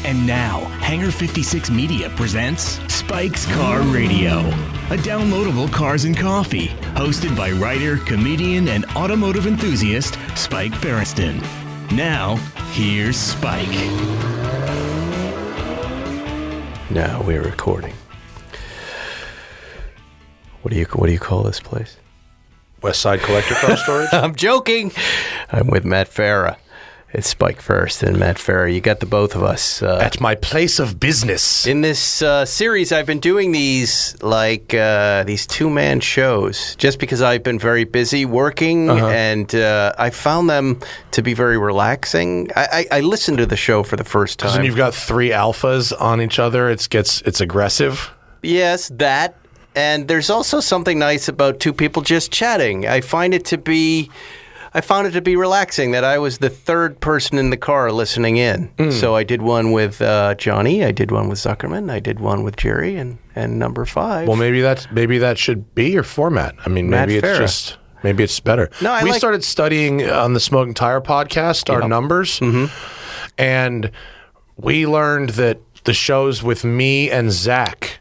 And now, Hangar 56 Media presents Spike's Car Radio, a downloadable cars and coffee, hosted by writer, comedian, and automotive enthusiast Spike Ferriston. Now, here's Spike. Now we're recording. What do you call this place? West Side Collector Car Storage? I'm joking. I'm with Matt Farah. It's Spike first and Matt Farah. You got the both of us. At my place of business. In this series, I've been doing these these two-man shows just because I've been very busy working, and I found them to be very relaxing. I listened to the show for the first time. Because when you've got three alphas on each other, it's aggressive. Yes, that. And there's also something nice about two people just chatting. I found it to be relaxing that I was the third person in the car listening in. So I did one with Johnny, I did one with Zuckerman, I did one with Jerry, and number 5. Well, maybe that should be your format. I mean, maybe it's better. No, we started studying on the Smoking Tire podcast our numbers, and we learned that the shows with me and Zach,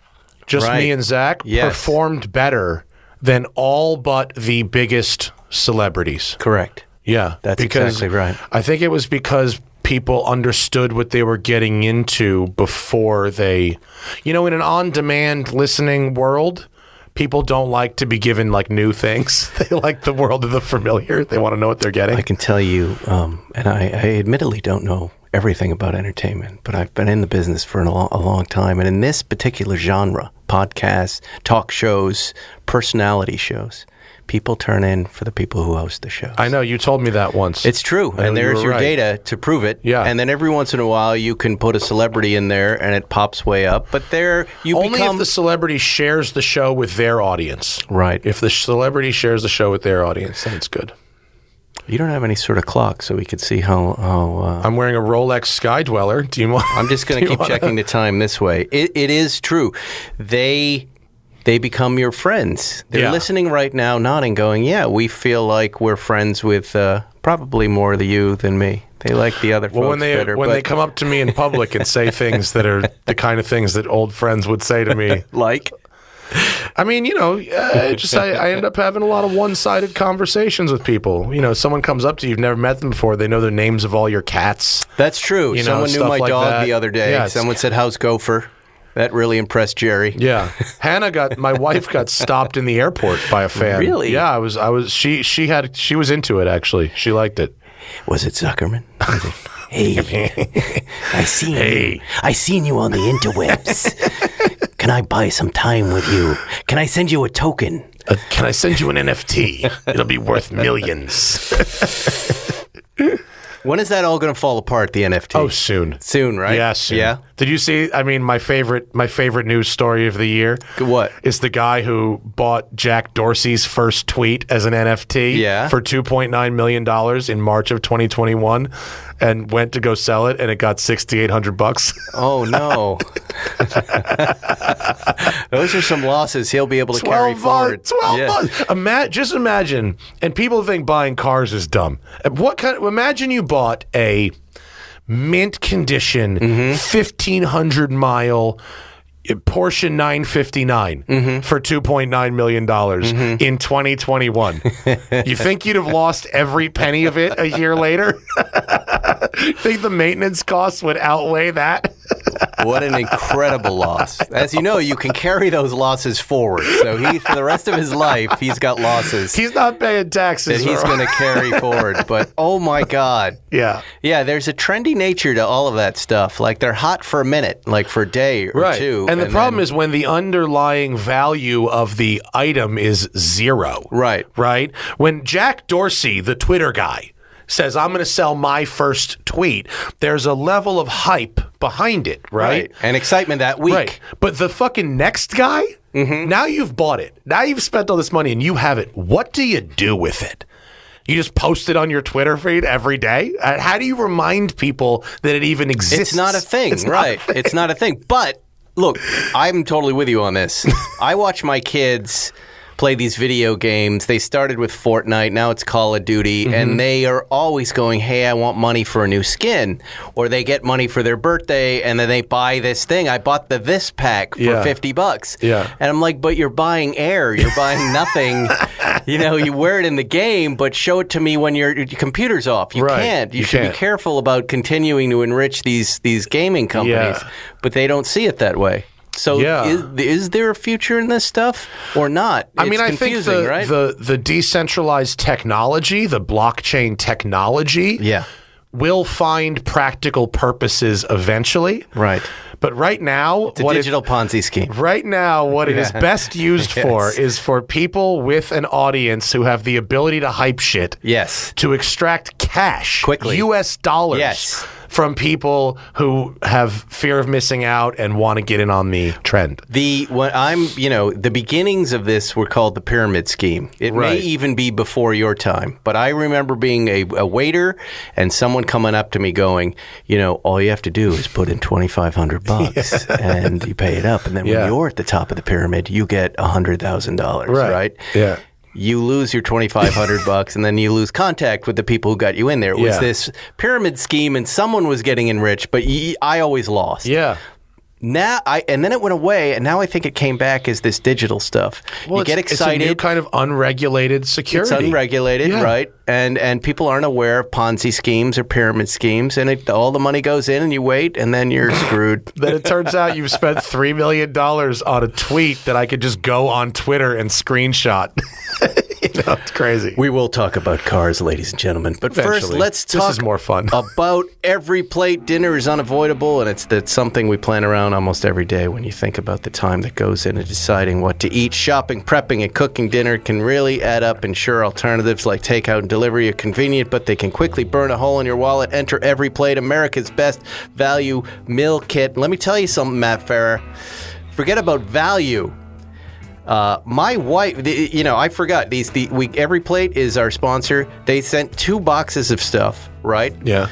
me and Zach, performed better than all but the biggest celebrities. Correct. Yeah. That's exactly right. I think it was because people understood what they were getting into before they, in an on-demand listening world, people don't like to be given new things. They like the world of the familiar. They want to know what they're getting. I can tell you, and I admittedly don't know everything about entertainment, but I've been in the business for a long time. And in this particular genre, podcasts, talk shows, personality shows, people turn in for the people who host the shows. I know. You told me that once. It's true. And there's your data to prove it. Yeah. And then every once in a while, you can put a celebrity in there and it pops way up. But there you Only if the celebrity shares the show with their audience. Right. If the celebrity shares the show with their audience, then it's good. You don't have any sort of clock, so we could see how I'm wearing a Rolex Sky Dweller. Do you want? I'm just going to keep checking the time this way. It is true. They become your friends. They're listening right now, nodding, going, yeah, we feel like we're friends with probably more of you than me. They like the other folks better. When they come up to me in public and say things that are the kind of things that old friends would say to me. Like? I mean, I end up having a lot of one-sided conversations with people. Someone comes up to you, you've never met them before, they know the names of all your cats. That's true. Someone knew my dog the other day. Yeah, someone said, how's Gopher? That really impressed Jerry. Yeah. My wife got stopped in the airport by a fan. Really? Yeah, she was into it, actually. She liked it. Was it Zuckerman? Hey, I seen you on the interwebs. Can I buy some time with you? Can I send you a token? Can I send you an NFT? It'll be worth millions. When is that all going to fall apart, the NFT? Oh, soon. Soon, right? Yeah, soon. Yeah. Did you see, my favorite news story of the year? What? Is the guy who bought Jack Dorsey's first tweet as an NFT for $2.9 million in March of 2021 and went to go sell it, and it got $6,800. Oh, no. Those are some losses he'll be able to carry forward. 12 months. Just imagine, and people think buying cars is dumb. Imagine you bought a mint condition, 1,500 mile Porsche 959 for $2.9 million in 2021. You think you'd have lost every penny of it a year later? Think the maintenance costs would outweigh that? What an incredible loss. As you know, you can carry those losses forward. So for the rest of his life, he's got losses. He's not paying taxes. That he's going to carry forward. But, oh my God. Yeah. Yeah, there's a trendy nature to all of that stuff. Like, they're hot for a minute, like for a day or two. And the problem is when the underlying value of the item is zero. Right. Right? When Jack Dorsey, the Twitter guy, says, I'm going to sell my first tweet, there's a level of hype behind it, right? And excitement that week. Right. But the fucking next guy, now you've bought it. Now you've spent all this money and you have it. What do you do with it? You just post it on your Twitter feed every day? How do you remind people that it even exists? It's not a thing, right? It's not a thing. But, look, I'm totally with you on this. I watch my kids play these video games. They started with Fortnite, now it's Call of Duty, and they are always going, hey, I want money for a new skin. Or they get money for their birthday, and then they buy this thing. I bought the this pack for $50. Yeah. And I'm like, but you're buying air. You're buying nothing. You wear it in the game, but show it to me when your computer's off. You can't. You should be careful about continuing to enrich these gaming companies, but they don't see it that way. So is there a future in this stuff or not? I mean, I think right? the decentralized technology, the blockchain technology, will find practical purposes eventually. Right. But right now, it's a digital Ponzi scheme. Right now, what it is best used for is for people with an audience who have the ability to hype shit. Yes. To extract cash, quickly, U.S. dollars, from people who have fear of missing out and want to get in on the trend. The beginnings of this were called the pyramid scheme. It may even be before your time, but I remember being a waiter and someone coming up to me going, all you have to do is put in $2,500 and you pay it up, and then when you're at the top of the pyramid, you get $100,000, right? Yeah. You lose your $2,500 and then you lose contact with the people who got you in there. It was this pyramid scheme and someone was getting enriched, but I always lost. Yeah. Now and then it went away, and now I think it came back as this digital stuff. Well, you get excited. It's a new kind of unregulated security. It's unregulated, right? And people aren't aware of Ponzi schemes or pyramid schemes, and all the money goes in, and you wait, and then you're screwed. Then it turns out you've spent $3 million on a tweet that I could just go on Twitter and screenshot. It's crazy. We will talk about cars, ladies and gentlemen. But first, let's talk this is more fun. about every plate. Dinner is unavoidable, and it's something we plan around almost every day when you think about the time that goes into deciding what to eat. Shopping, prepping, and cooking dinner can really add up, and sure, alternatives like takeout and delivery are convenient, but they can quickly burn a hole in your wallet. Enter Every Plate, America's best value meal kit. Let me tell you something, Matt Farah. Forget about value. My wife, I forgot Every Plate is our sponsor. They sent 2 boxes of stuff, right? Yeah.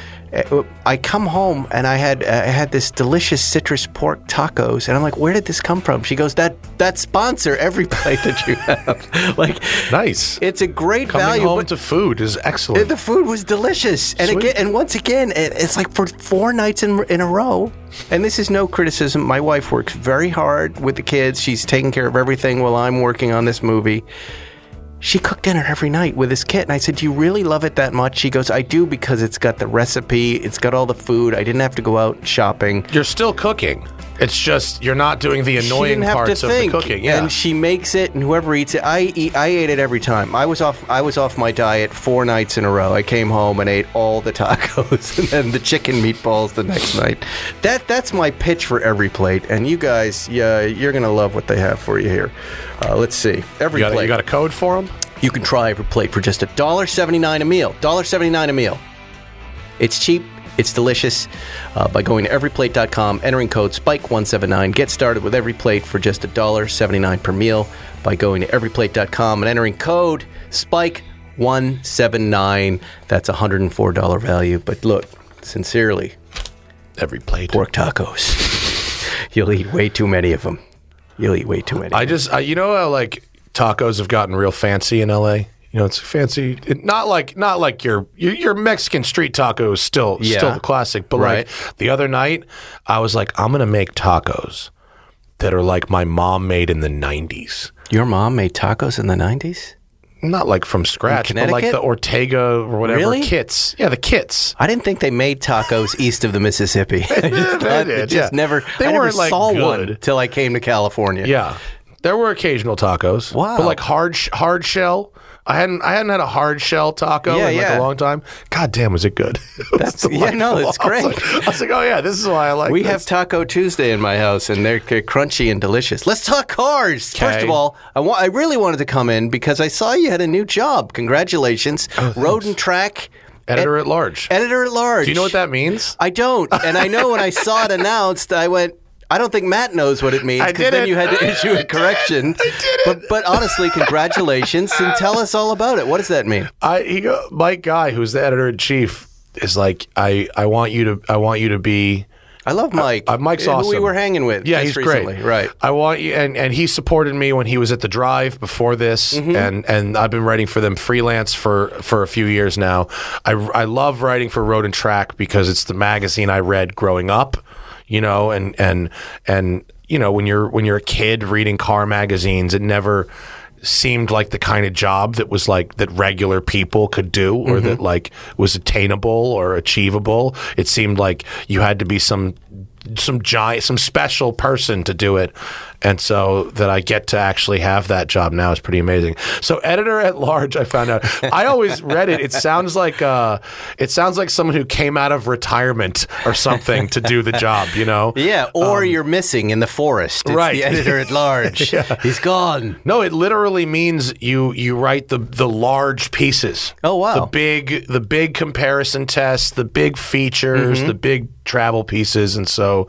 I come home and I had this delicious citrus pork tacos, and I'm like, where did this come from? She goes, that sponsor Every Plate that you have. Like, nice. It's a great value. Coming home to food is excellent. The food was delicious, and once again, it's like for 4 nights in a row. And this is no criticism. My wife works very hard with the kids. She's taking care of everything while I'm working on this movie. She cooked dinner every night with this kit. And I said, do you really love it that much? She goes, I do, because it's got the recipe. It's got all the food. I didn't have to go out shopping. You're still cooking. It's just you're not doing the annoying parts of the cooking. Yeah. And she makes it, and whoever eats it, I ate it every time. I was off my diet 4 nights in a row. I came home and ate all the tacos and then the chicken meatballs the next night. That's my pitch for Every Plate. And you guys, you're gonna love what they have for you here. Let's see. Every Plate. You got a code for them? You can try Every Plate for just $1.79 a meal. $1.79 a meal. It's cheap. It's delicious. By going to everyplate.com, entering code SPIKE179. Get started with Every Plate for just $1.79 per meal by going to everyplate.com and entering code SPIKE179. That's $104 value. But look, sincerely, Every Plate. Pork tacos. You'll eat way too many of them. You'll eat way too many. How tacos have gotten real fancy in LA? It's fancy. Not like your Mexican street taco is still the classic. But like the other night, I was like, I'm gonna make tacos that are like my mom made in the 90s. Your mom made tacos in the 90s? Not like from scratch, but like the Ortega or whatever kits. Yeah, the kits. I didn't think they made tacos east of the Mississippi. They did. Never saw one till I came to California. Yeah, there were occasional tacos. Wow, but like hard shell. I hadn't had a hard shell taco in like a long time. God damn, was it good? It's great. I was like, oh yeah, this is why I like. We have Taco Tuesday in my house, and they're crunchy and delicious. Let's talk cars. Kay. First of all, I really wanted to come in because I saw you had a new job. Congratulations, Road and Track. Editor at large. Editor at large. Do you know what that means? I don't, and I know when I saw it announced, I went, I don't think Matt knows what it means, because then you had to issue a correction. I did it. But honestly, congratulations, and tell us all about it. What does that mean? Mike Guy, who's the editor in chief, is like, I want you to be I love Mike. Mike's who awesome. we were hanging with. Yeah, just he's recently. great. Right. I want you, and he supported me when he was at the Drive before this, and I've been writing for them freelance for a few years now. I love writing for Road and Track because it's the magazine I read growing up, you know, and you know, when you're a kid reading car magazines, it never seemed like the kind of job that was like that regular people could do or that like was attainable or achievable. It seemed like you had to be some giant, some special person to do it. And so that I get to actually have that job now is pretty amazing. So editor at large, I found out. I always read it. It sounds like someone who came out of retirement or something to do the job, you know? Yeah, or you're missing in the forest. It's right. the editor at large. Yeah. He's gone. No, it literally means you write the large pieces. Oh, wow. The big comparison tests, the big features, the big travel pieces, and so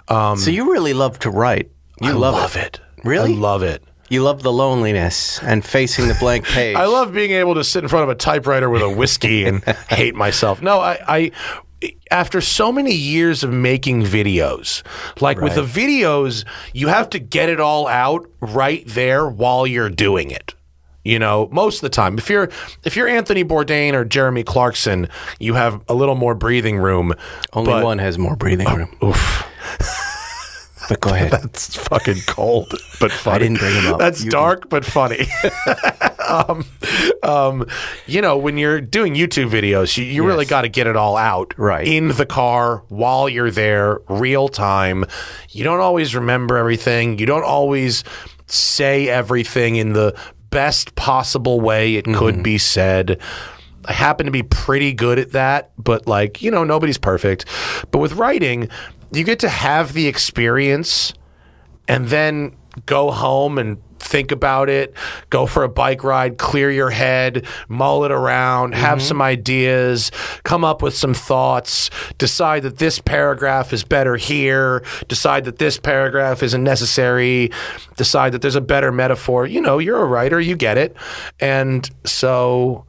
So you really love to write. You love it. Really? I love it. You love the loneliness and facing the blank page. I love being able to sit in front of a typewriter with a whiskey and hate myself. No, I after so many years of making videos, like with the videos, you have to get it all out right there while you're doing it. You know, most of the time, if you're Anthony Bourdain or Jeremy Clarkson, you have a little more breathing room. Only one has more breathing room. Oof. But go ahead. That's fucking cold, but funny. I didn't bring him up. That's dark, but funny. You know, when you're doing YouTube videos, you really got to get it all out in the car while you're there, real time. You don't always remember everything. You don't always say everything in the best possible way it could be said. I happen to be pretty good at that, but like, you know, nobody's perfect. But with writing, you get to have the experience and then go home and think about it, go for a bike ride, clear your head, mull it around, have some ideas, come up with some thoughts, decide that this paragraph is better here, decide that this paragraph isn't necessary, decide that there's a better metaphor. You know, you're a writer, you get it. And so...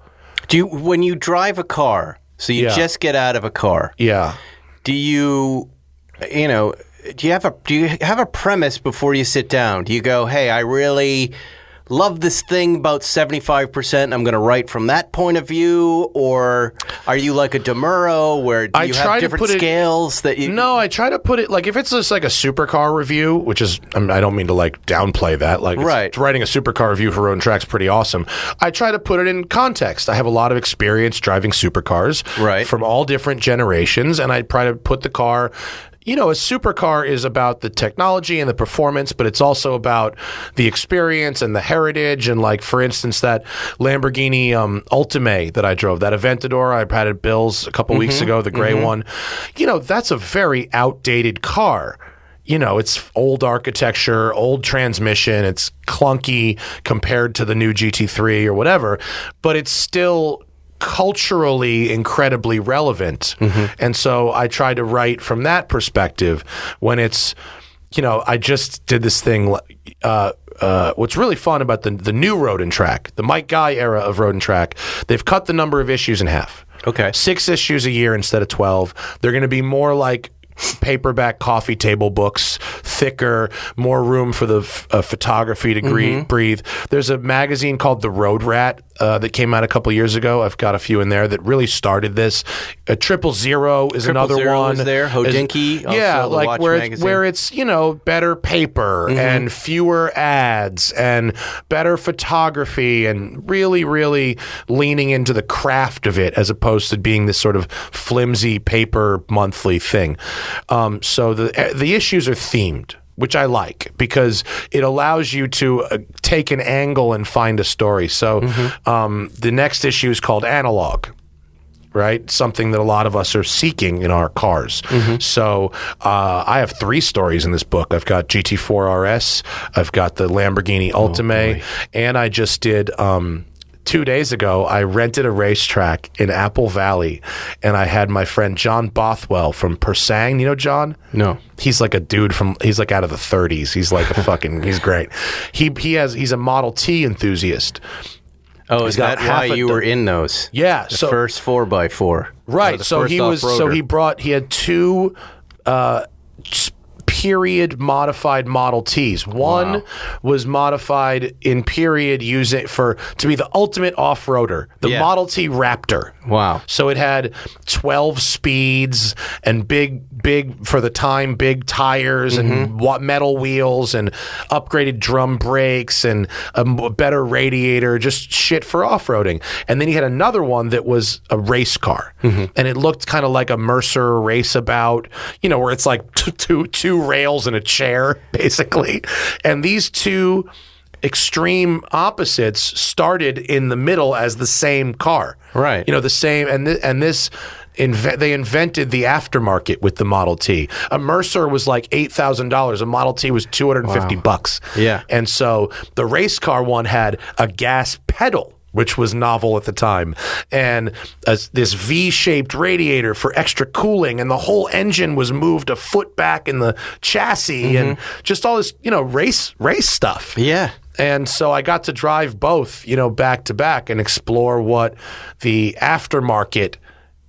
when you drive a car, so you just get out of a car. Yeah. Do you have a premise before you sit down? Do you go, hey, I really love this thing about 75%, I'm going to write from that point of view? Or are you like a DeMuro where you have different scales that you... No, I try to put it, like if it's just like a supercar review, which is, I don't mean to like downplay that. Like writing a supercar review for Road and Track's pretty awesome. I try to put it in context. I have a lot of experience driving supercars from all different generations, and I try to put the car... You know, a supercar is about the technology and the performance, but it's also about the experience and the heritage. And like, for instance, that Lamborghini Ultimate that I drove, that Aventador I had at Bill's a couple weeks ago, the gray one, you know, that's a very outdated car. You know, it's old architecture, old transmission, it's clunky compared to the new GT3 or whatever, but it's still culturally incredibly relevant. And so I try to write from that perspective when it's, you know, I just did this thing. What's really fun about the new Road and Track, the Mike Guy era of Road and Track, they've cut the number of issues in half. Okay. 6 issues a year instead of 12. They're going to be more like paperback coffee table books, thicker, more room for the photography to breathe. There's a magazine called The Road Rat that came out a couple years ago. I've got a few in there that really started this. 000 is another one. Is there Hodinkee, yeah, like where it's, you know, better paper and fewer ads and better photography and really, really leaning into the craft of it as opposed to being this sort of flimsy paper monthly thing. So the issues are themed, which I like because it allows you to take an angle and find a story. So the next issue is called Analog, right? Something that a lot of us are seeking in our cars. So I have 3 stories in this book. I've got GT4 RS, I've got the Lamborghini Ultimate, and I just did... 2 days ago, I rented a racetrack in Apple Valley, and I had my friend John Bothwell from Persang. You know John? No. He's like a dude he's like out of the 30s. He's like a fucking, he's great. He's a Model T enthusiast. Oh, is that why you were in those? Yeah. First 4x4. Right. So he had 2 period modified Model Ts. One was modified in period to be the ultimate off-roader, the Model T Raptor. Wow. So it had 12 speeds and big for the time, big tires and metal wheels and upgraded drum brakes and a better radiator, just shit for off-roading. And then he had another one that was a race car. And it looked kind of like a Mercer Raceabout, where it's like two rails and a chair, basically. And these two extreme opposites started in the middle as the same car. Right. The same, they invented the aftermarket with the Model T. A Mercer was like $8,000. A Model T was $250. Yeah. And so the race car one had a gas pedal, which was novel at the time, and this V-shaped radiator for extra cooling, and the whole engine was moved a foot back in the chassis, and just all this, race stuff. Yeah. And so I got to drive both, back to back and explore what the aftermarket,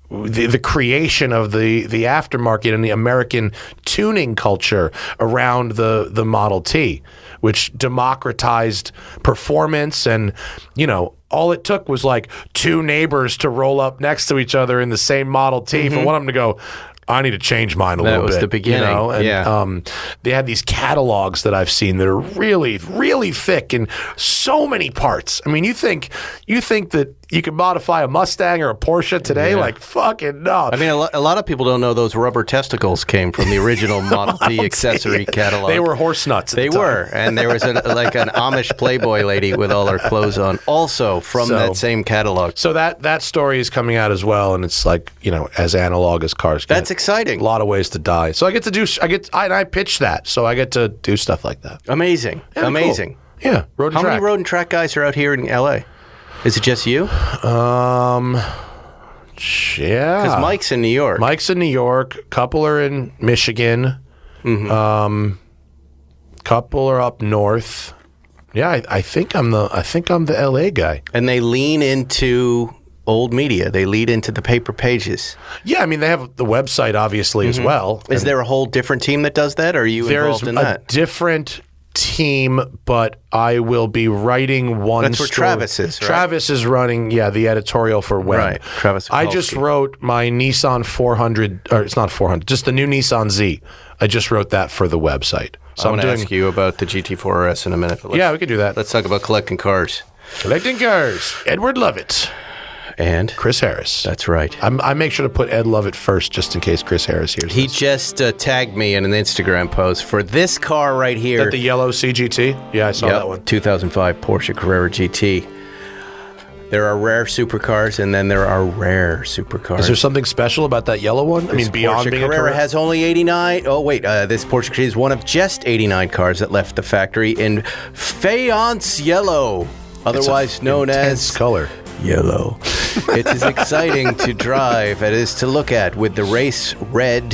the creation of the aftermarket and the American tuning culture around the Model T, which democratized performance. And, all it took was like two neighbors to roll up next to each other in the same Model T for one of them to go, I need to change mine a little bit. That was the beginning. And, they had these catalogs that I've seen that are really, really thick and so many parts. I mean, you think that you can modify a Mustang or a Porsche today? Yeah. Like, fucking no. I mean, a lot of people don't know those rubber testicles came from the original Model T accessory catalog. They were horse nuts. They were, and there was an Amish Playboy lady with all her clothes on, also from that same catalog. So that story is coming out as well, and it's like, as analog as cars get. That's exciting. A lot of ways to die. So I pitch that, so I get to do stuff like that. Amazing. Yeah, amazing. Cool. Yeah, road and How track. many road and track guys are out here in L.A.? Is it just you? Yeah. Because Mike's in New York. Mike's in New York. Couple are in Michigan. Couple are up north. Yeah, I think I'm the LA guy. And they lean into old media. They lead into the paper pages. Yeah, I mean, they have the website obviously as well. Is there a whole different team that does that, or are you involved in that? There's a different team, but I will be writing one That's where story. Travis is, right? Travis is running, the editorial for web. Right, Travis I just wrote my Nissan 400, or it's not 400, just the new Nissan Z. I just wrote that for the website. So I want to ask you about the GT4 RS in a minute. Yeah, we could do that. Let's talk about collecting cars. Collecting cars. Edward Lovett. And? Chris Harris. That's right. I make sure to put Ed Lovett first just in case Chris Harris hears He this. just tagged me in an Instagram post for this car right here. Is that the yellow CGT? Yeah, I saw that one. 2005 Porsche Carrera GT. There are rare supercars, and then there are rare supercars. Is there something special about that yellow one? This beyond Porsche being Carrera a Carrera? has only 89. Oh, wait. This Porsche Carrera is one of just 89 cars that left the factory in Faience Yellow, otherwise known as color. Yellow. It is exciting to drive. It is to look at with the race red.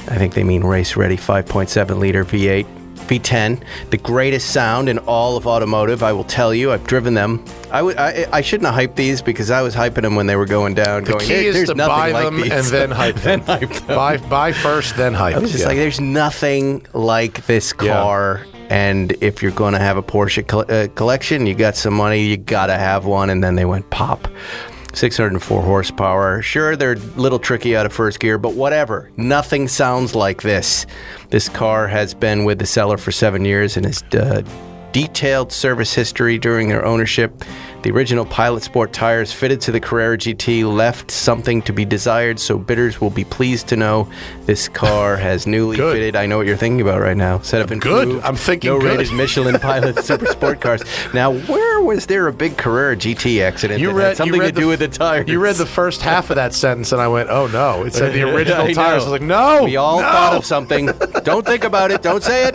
I think they mean race ready 5.7 liter V8, V10. The greatest sound in all of automotive. I will tell you. I've driven them. I shouldn't have hyped these because I was hyping them when they were going down. The key is to buy them and then hype them. Buy first, then hype. I was just like, there's nothing like this car. Yeah. And if you're going to have a Porsche collection, you got some money, you got to have one. And then they went pop. 604 horsepower. Sure, they're a little tricky out of first gear, but whatever. Nothing sounds like this. This car has been with the seller for 7 years and has detailed service history during their ownership. The original Pilot Sport tires fitted to the Carrera GT left something to be desired, so bidders will be pleased to know this car has newly fitted. I know what you're thinking about right now. Set up in good. I'm thinking no-rated Michelin Pilot Super Sport cars. Now, where was there a big Carrera GT accident that had something to do with the tires? You read the first half of that sentence, and I went, oh, no. It said the original tires. I was like, no. We all thought of something. Don't think about it. Don't say it.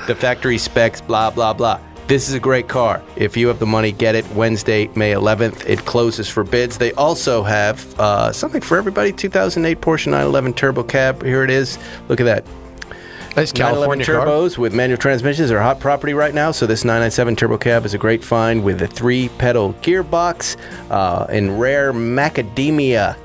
The factory specs, blah, blah, blah. This is a great car. If you have the money, get it. Wednesday, May 11th. It closes for bids. They also have something for everybody. 2008 Porsche 911 Turbo Cab. Here it is. Look at that. Nice California turbos with manual transmissions are hot property right now. So this 997 Turbo Cab is a great find with a 3-pedal gearbox in rare macadamia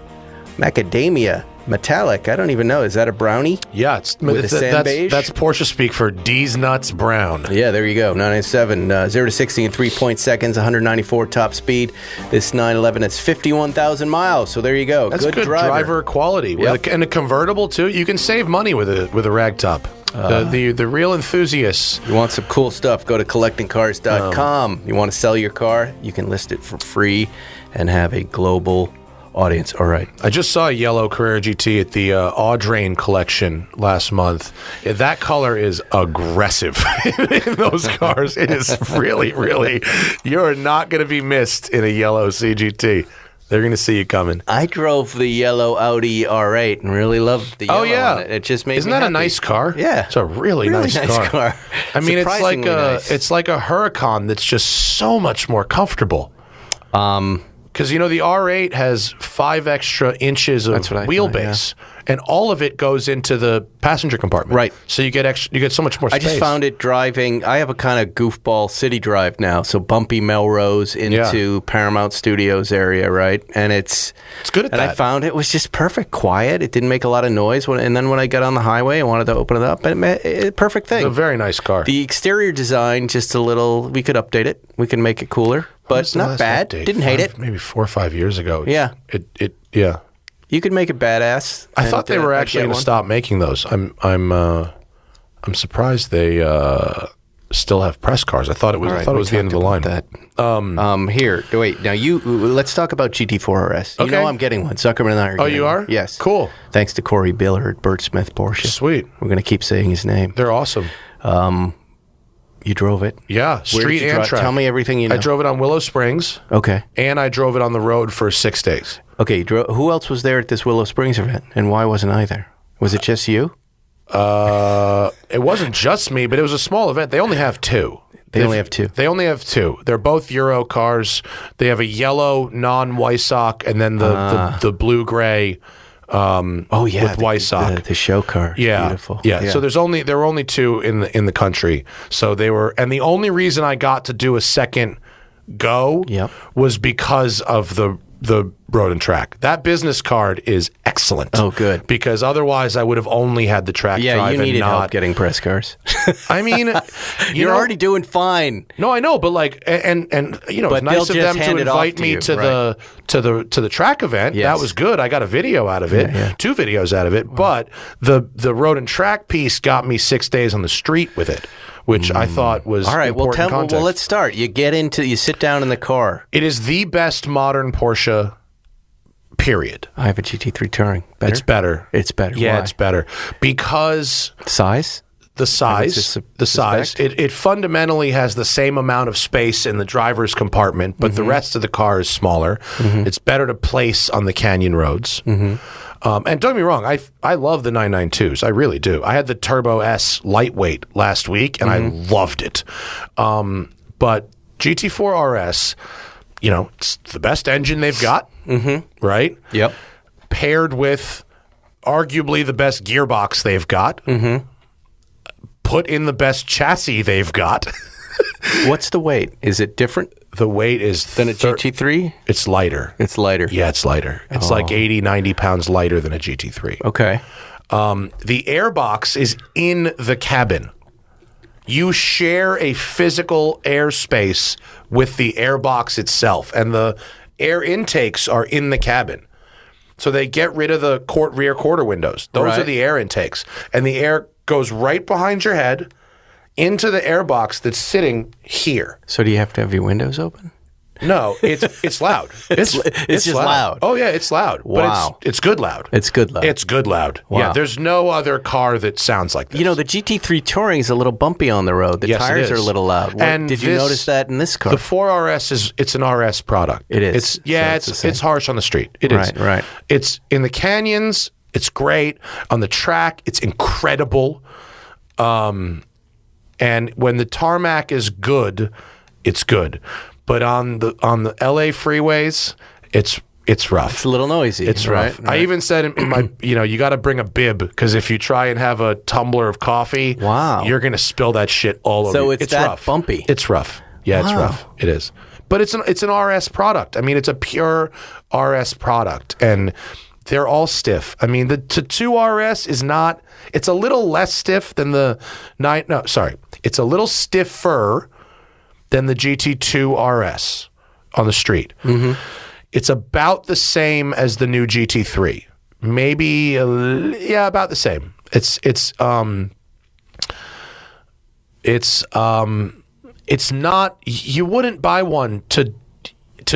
Metallic. I don't even know. Is that a brownie? Yeah, beige? That's Porsche speak for D's Nuts Brown. Yeah, there you go. 997, 0 to 60 in 3 seconds, 194 top speed. This 911, it's 51,000 miles. So there you go. That's good driver quality. Yep. And a convertible, too. You can save money with a rag top. The real enthusiasts. You want some cool stuff, go to collectingcars.com. You want to sell your car, you can list it for free and have a global audience. All right. I just saw a yellow Carrera GT at the Audrain collection last month. That color is aggressive in those cars. It is really, really, you're not going to be missed in a yellow CGT. They're going to see you coming. I drove the yellow Audi R8 and really loved the yellow on it. It just made Isn't me that happy. a nice car? Yeah. It's a really nice car. I mean, it's like a Huracan that's just so much more comfortable. Because, the R8 has 5 extra inches of wheelbase, and all of it goes into the passenger compartment. Right. So you get so much more space. I just found it driving. I have a kind of goofball city drive now, so bumpy Melrose into Paramount Studios area, right? And it's good at that. And I found it was just perfect, quiet. It didn't make a lot of noise. And then when I got on the highway, I wanted to open it up, and perfect thing. It's a very nice car. The exterior design, just a little. We could update it. We can make it cooler. But not bad. Update? Didn't hate it. Maybe 4 or 5 years ago. Yeah. Yeah. You could make it badass. I thought they were actually going to stop making those. I'm surprised they still have press cars. I thought it was the end of the line. Here, wait. Now let's talk about GT4 RS. You know I'm getting one. Zuckerman and I are. Oh, you are? Yes. Cool. Thanks to Corey Biller at Burt Smith Porsche. Sweet. We're going to keep saying his name. They're awesome. You drove it? Yeah, street and track. Tell me everything you know. I drove it on Willow Springs. Okay. And I drove it on the road for 6 days. Okay. Who else was there at this Willow Springs event, and why wasn't I there? Was it just you? It wasn't just me, but it was a small event. They only have 2. They only have 2. They only have 2. They're both Euro cars. They have a yellow non-Weissach and then the blue-gray with Weissach. The show car. Yeah. Beautiful. Yeah. So there were only 2 in the country. So they were, and the only reason I got to do a second go was because of the road and track. That business card is excellent. Oh, good. Because otherwise I would have only had the track drive. Yeah, you needed help getting press cars. I mean, you're already doing fine. No, I know, but and it's nice of them to invite me to the track event. Yes. That was good. I got a video out of it, 2 videos out of it. Wow. But the road and track piece got me 6 days on the street with it, which I thought was all right. Context. Well, let's start. You sit down in the car. It is the best modern Porsche. Period. I have a GT3 Touring. Better? It's better. It's better. Yeah, Why? it's better because size. The size. It fundamentally has the same amount of space in the driver's compartment, but the rest of the car is smaller. Mm-hmm. It's better to place on the canyon roads. Mm-hmm. And don't get me wrong, I love the 992s. I really do. I had the Turbo S lightweight last week, and I loved it. But GT4 RS, it's the best engine they've got, right? Yep. Paired with arguably the best gearbox they've got. Mm-hmm. Put in the best chassis they've got. What's the weight? Is it different? The weight is... Than a GT3? It's lighter. It's lighter. Yeah, it's lighter. It's like 80, 90 pounds lighter than a GT3. Okay. The airbox is in the cabin. You share a physical airspace with the airbox itself, and the air intakes are in the cabin. So they get rid of the rear quarter windows. Those are the air intakes. And the air goes right behind your head into the airbox that's sitting here. So do you have to have your windows open? No, it's loud. It's just loud. Oh yeah, it's loud. Wow. But it's good loud. It's good loud. It's good loud. Wow. Yeah, there's no other car that sounds like this. The GT3 Touring is a little bumpy on the road. The tires are a little loud. And did you notice that in this car? The 4RS it's an RS product. It is. It's harsh on the street. It is. Right. It's in the canyons, it's great. On the track, it's incredible. And when the tarmac is good, it's good. But on the LA freeways, it's rough. It's a little noisy. It's rough. Right. I even said in my, you got to bring a bib because if you try and have a tumbler of coffee, you're going to spill that shit all over. So it's that rough. bumpy. It's rough. Yeah, it's rough. It is. But it's an RS product. I mean, it's a pure RS product, and they're all stiff. I mean, the 2 RS is not. It's a little less stiff than the 9. No, sorry, it's a little stiffer than the GT2 RS on the street. Mm-hmm. It's about the same as the new GT3. Maybe, about the same. It's not. You wouldn't buy one to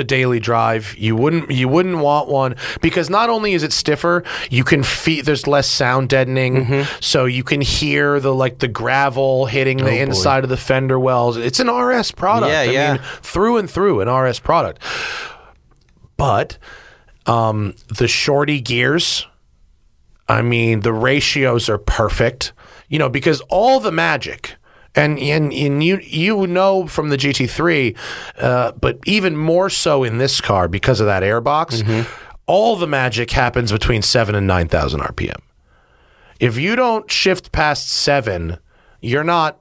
daily drive. You wouldn't want one because not only is it stiffer, you can feel there's less sound deadening, so you can hear the gravel hitting the inside of the fender wells. It's an RS product. I mean, through and through an RS product. But the shorty gears, I mean, the ratios are perfect. Because all the magic. And you know from the GT3, but even more so in this car because of that airbox, all the magic happens between 7 and 9,000 RPM. If you don't shift past 7, you're not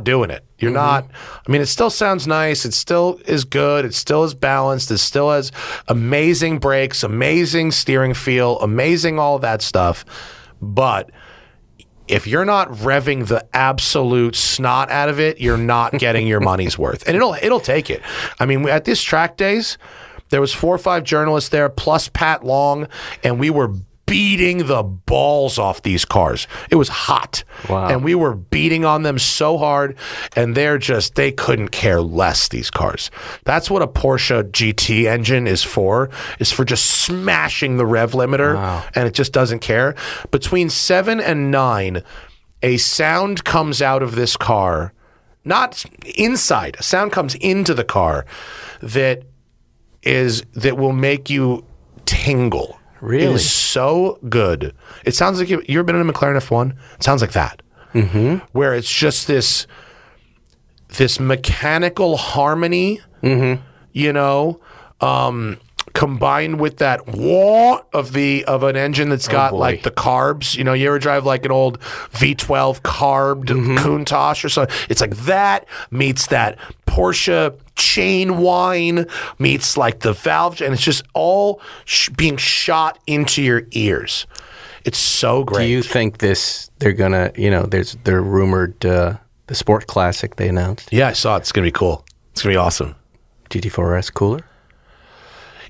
doing it. You're not. I mean, it still sounds nice. It still is good. It still is balanced. It still has amazing brakes, amazing steering feel, amazing all that stuff. But if you're not revving the absolute snot out of it, you're not getting your money's worth. And it'll take it. I mean, at this track days, there was 4 or 5 journalists there, plus Pat Long, and we were beating the balls off these cars. It was hot. Wow. And we were beating on them so hard, and they couldn't care less, these cars. That's what a Porsche GT engine is for just smashing the rev limiter, and it just doesn't care. Between 7 and 9, a sound comes out of this car, not inside, a sound comes into the car that will make you tingle. Really? It is so good. It sounds like you ever been in a McLaren F1? It sounds like that. Mm-hmm. Where it's just this mechanical harmony, combined with that wah of an engine that's got like the carbs. You ever drive like an old V12 carbed Countach or something? It's like that meets that Porsche chain whine meets like the valve, and it's just all being shot into your ears. It's so great. Do you think they're gonna, they're rumored the Sport Classic they announced? Yeah, I saw it. It's gonna be cool. It's gonna be awesome. GT4 RS cooler?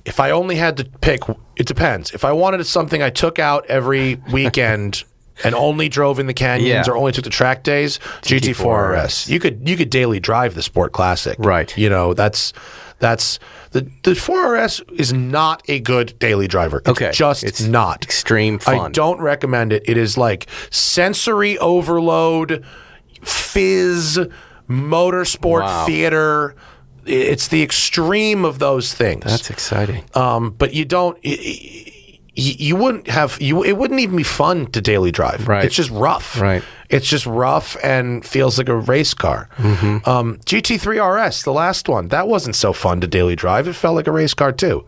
If I only had to pick, it depends. If I wanted something I took out every weekend and only drove in the canyons or only took the track days, GT4 RS. You could daily drive the Sport Classic. Right. That's the 4 RS is not a good daily driver. It's not. Extreme fun. I don't recommend it. It is like sensory overload, fizz, motorsport theater. It's the extreme of those things. That's exciting. But you don't. You wouldn't have. It wouldn't even be fun to daily drive. Right. It's just rough. Right. It's just rough and feels like a race car. GT3 RS, the last one, that wasn't so fun to daily drive. It felt like a race car too.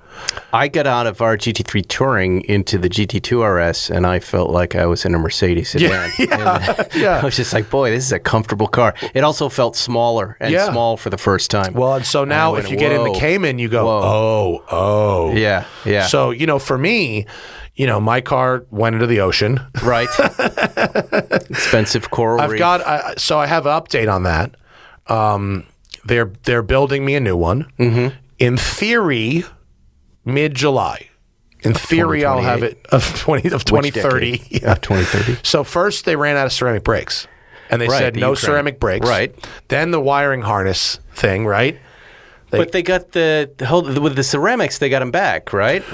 I got out of our GT3 Touring into the GT2 RS, and I felt like I was in a Mercedes sedan. I was just like, boy, this is a comfortable car. It also felt smaller and small for the first time. Well, and so now if you get in the Cayman, you go, oh. Yeah. So, for me, my car went into the ocean. Right. Expensive coral reef. So I have an update on that. They're building me a new one. Mm-hmm. In theory, mid-July. In theory, I'll have it of 2030. Yeah, 2030. So first, they ran out of ceramic brakes. And they said no ceramic brakes. Right. Then the wiring harness thing, right? But they got with the ceramics, they got them back, right?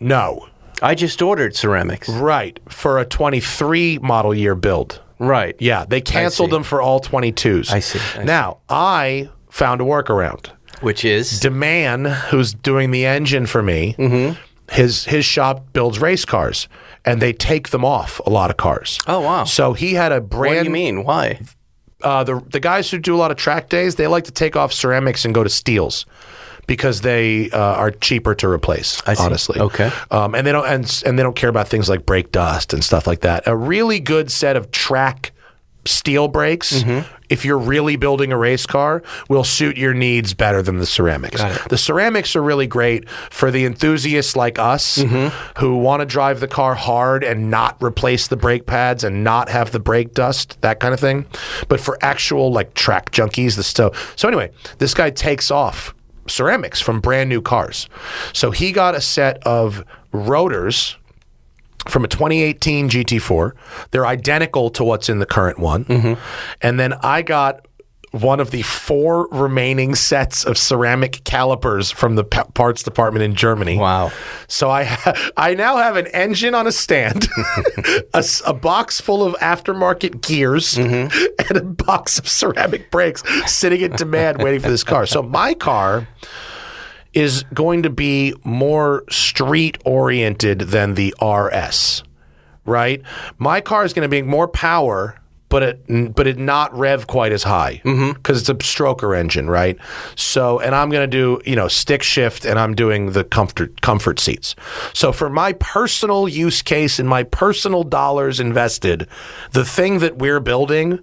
No. I just ordered ceramics. Right. For a 23 model year build. Right. Yeah. They canceled them for all 22s. I see. Now, I found a workaround. Which is? DeMann, who's doing the engine for me, his shop builds race cars, and they take them off a lot of cars. Oh, wow. So he had a brand... What do you mean? Why? The guys who do a lot of track days, they like to take off ceramics and go to steels. Because they are cheaper to replace, honestly. Okay. And they don't care about things like brake dust and stuff like that. A really good set of track steel brakes if you're really building a race car, will suit your needs better than the ceramics. The ceramics are really great for the enthusiasts like us who want to drive the car hard and not replace the brake pads and not have the brake dust, that kind of thing. But for actual like track junkies, so anyway, this guy takes off ceramics from brand new cars. So he got a set of rotors from a 2018 GT4. They're identical to what's in the current one. And then I got one of the 4 remaining sets of ceramic calipers from the parts department in Germany. Wow. So I now have an engine on a stand, a box full of aftermarket gears, and a box of ceramic brakes sitting in demand waiting for this car. So my car is going to be more street-oriented than the RS, right? My car is going to be more power, but it not rev quite as high because it's a stroker engine, right? So, and I'm going to do, stick shift, and I'm doing the comfort seats. So for my personal use case and my personal dollars invested, the thing that we're building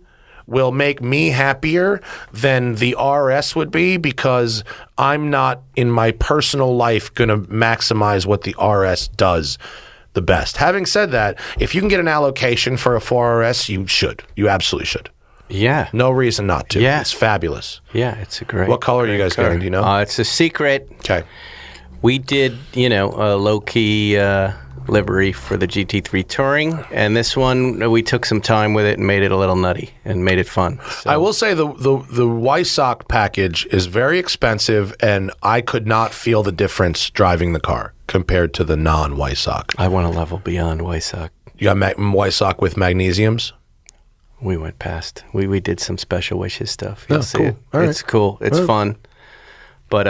will make me happier than the RS would be, because I'm not in my personal life going to maximize what the RS does the best. Having said that, if you can get an allocation for a 4RS, you should. You absolutely should. Yeah. No reason not to. Yeah. It's fabulous. Yeah, it's a great. What color are you guys getting? Do you know? It's a secret. Okay. We did, a low-key livery for the GT3 Touring, and this one, we took some time with it and made it a little nutty and made it fun. So. I will say the Weissach package is very expensive, and I could not feel the difference driving the car compared to the non-Weissach. I want a level beyond Weissach. You got Weissach with magnesiums? We went past. We did some special wishes stuff. You'll see cool. it. All right. It's cool. It's fun. But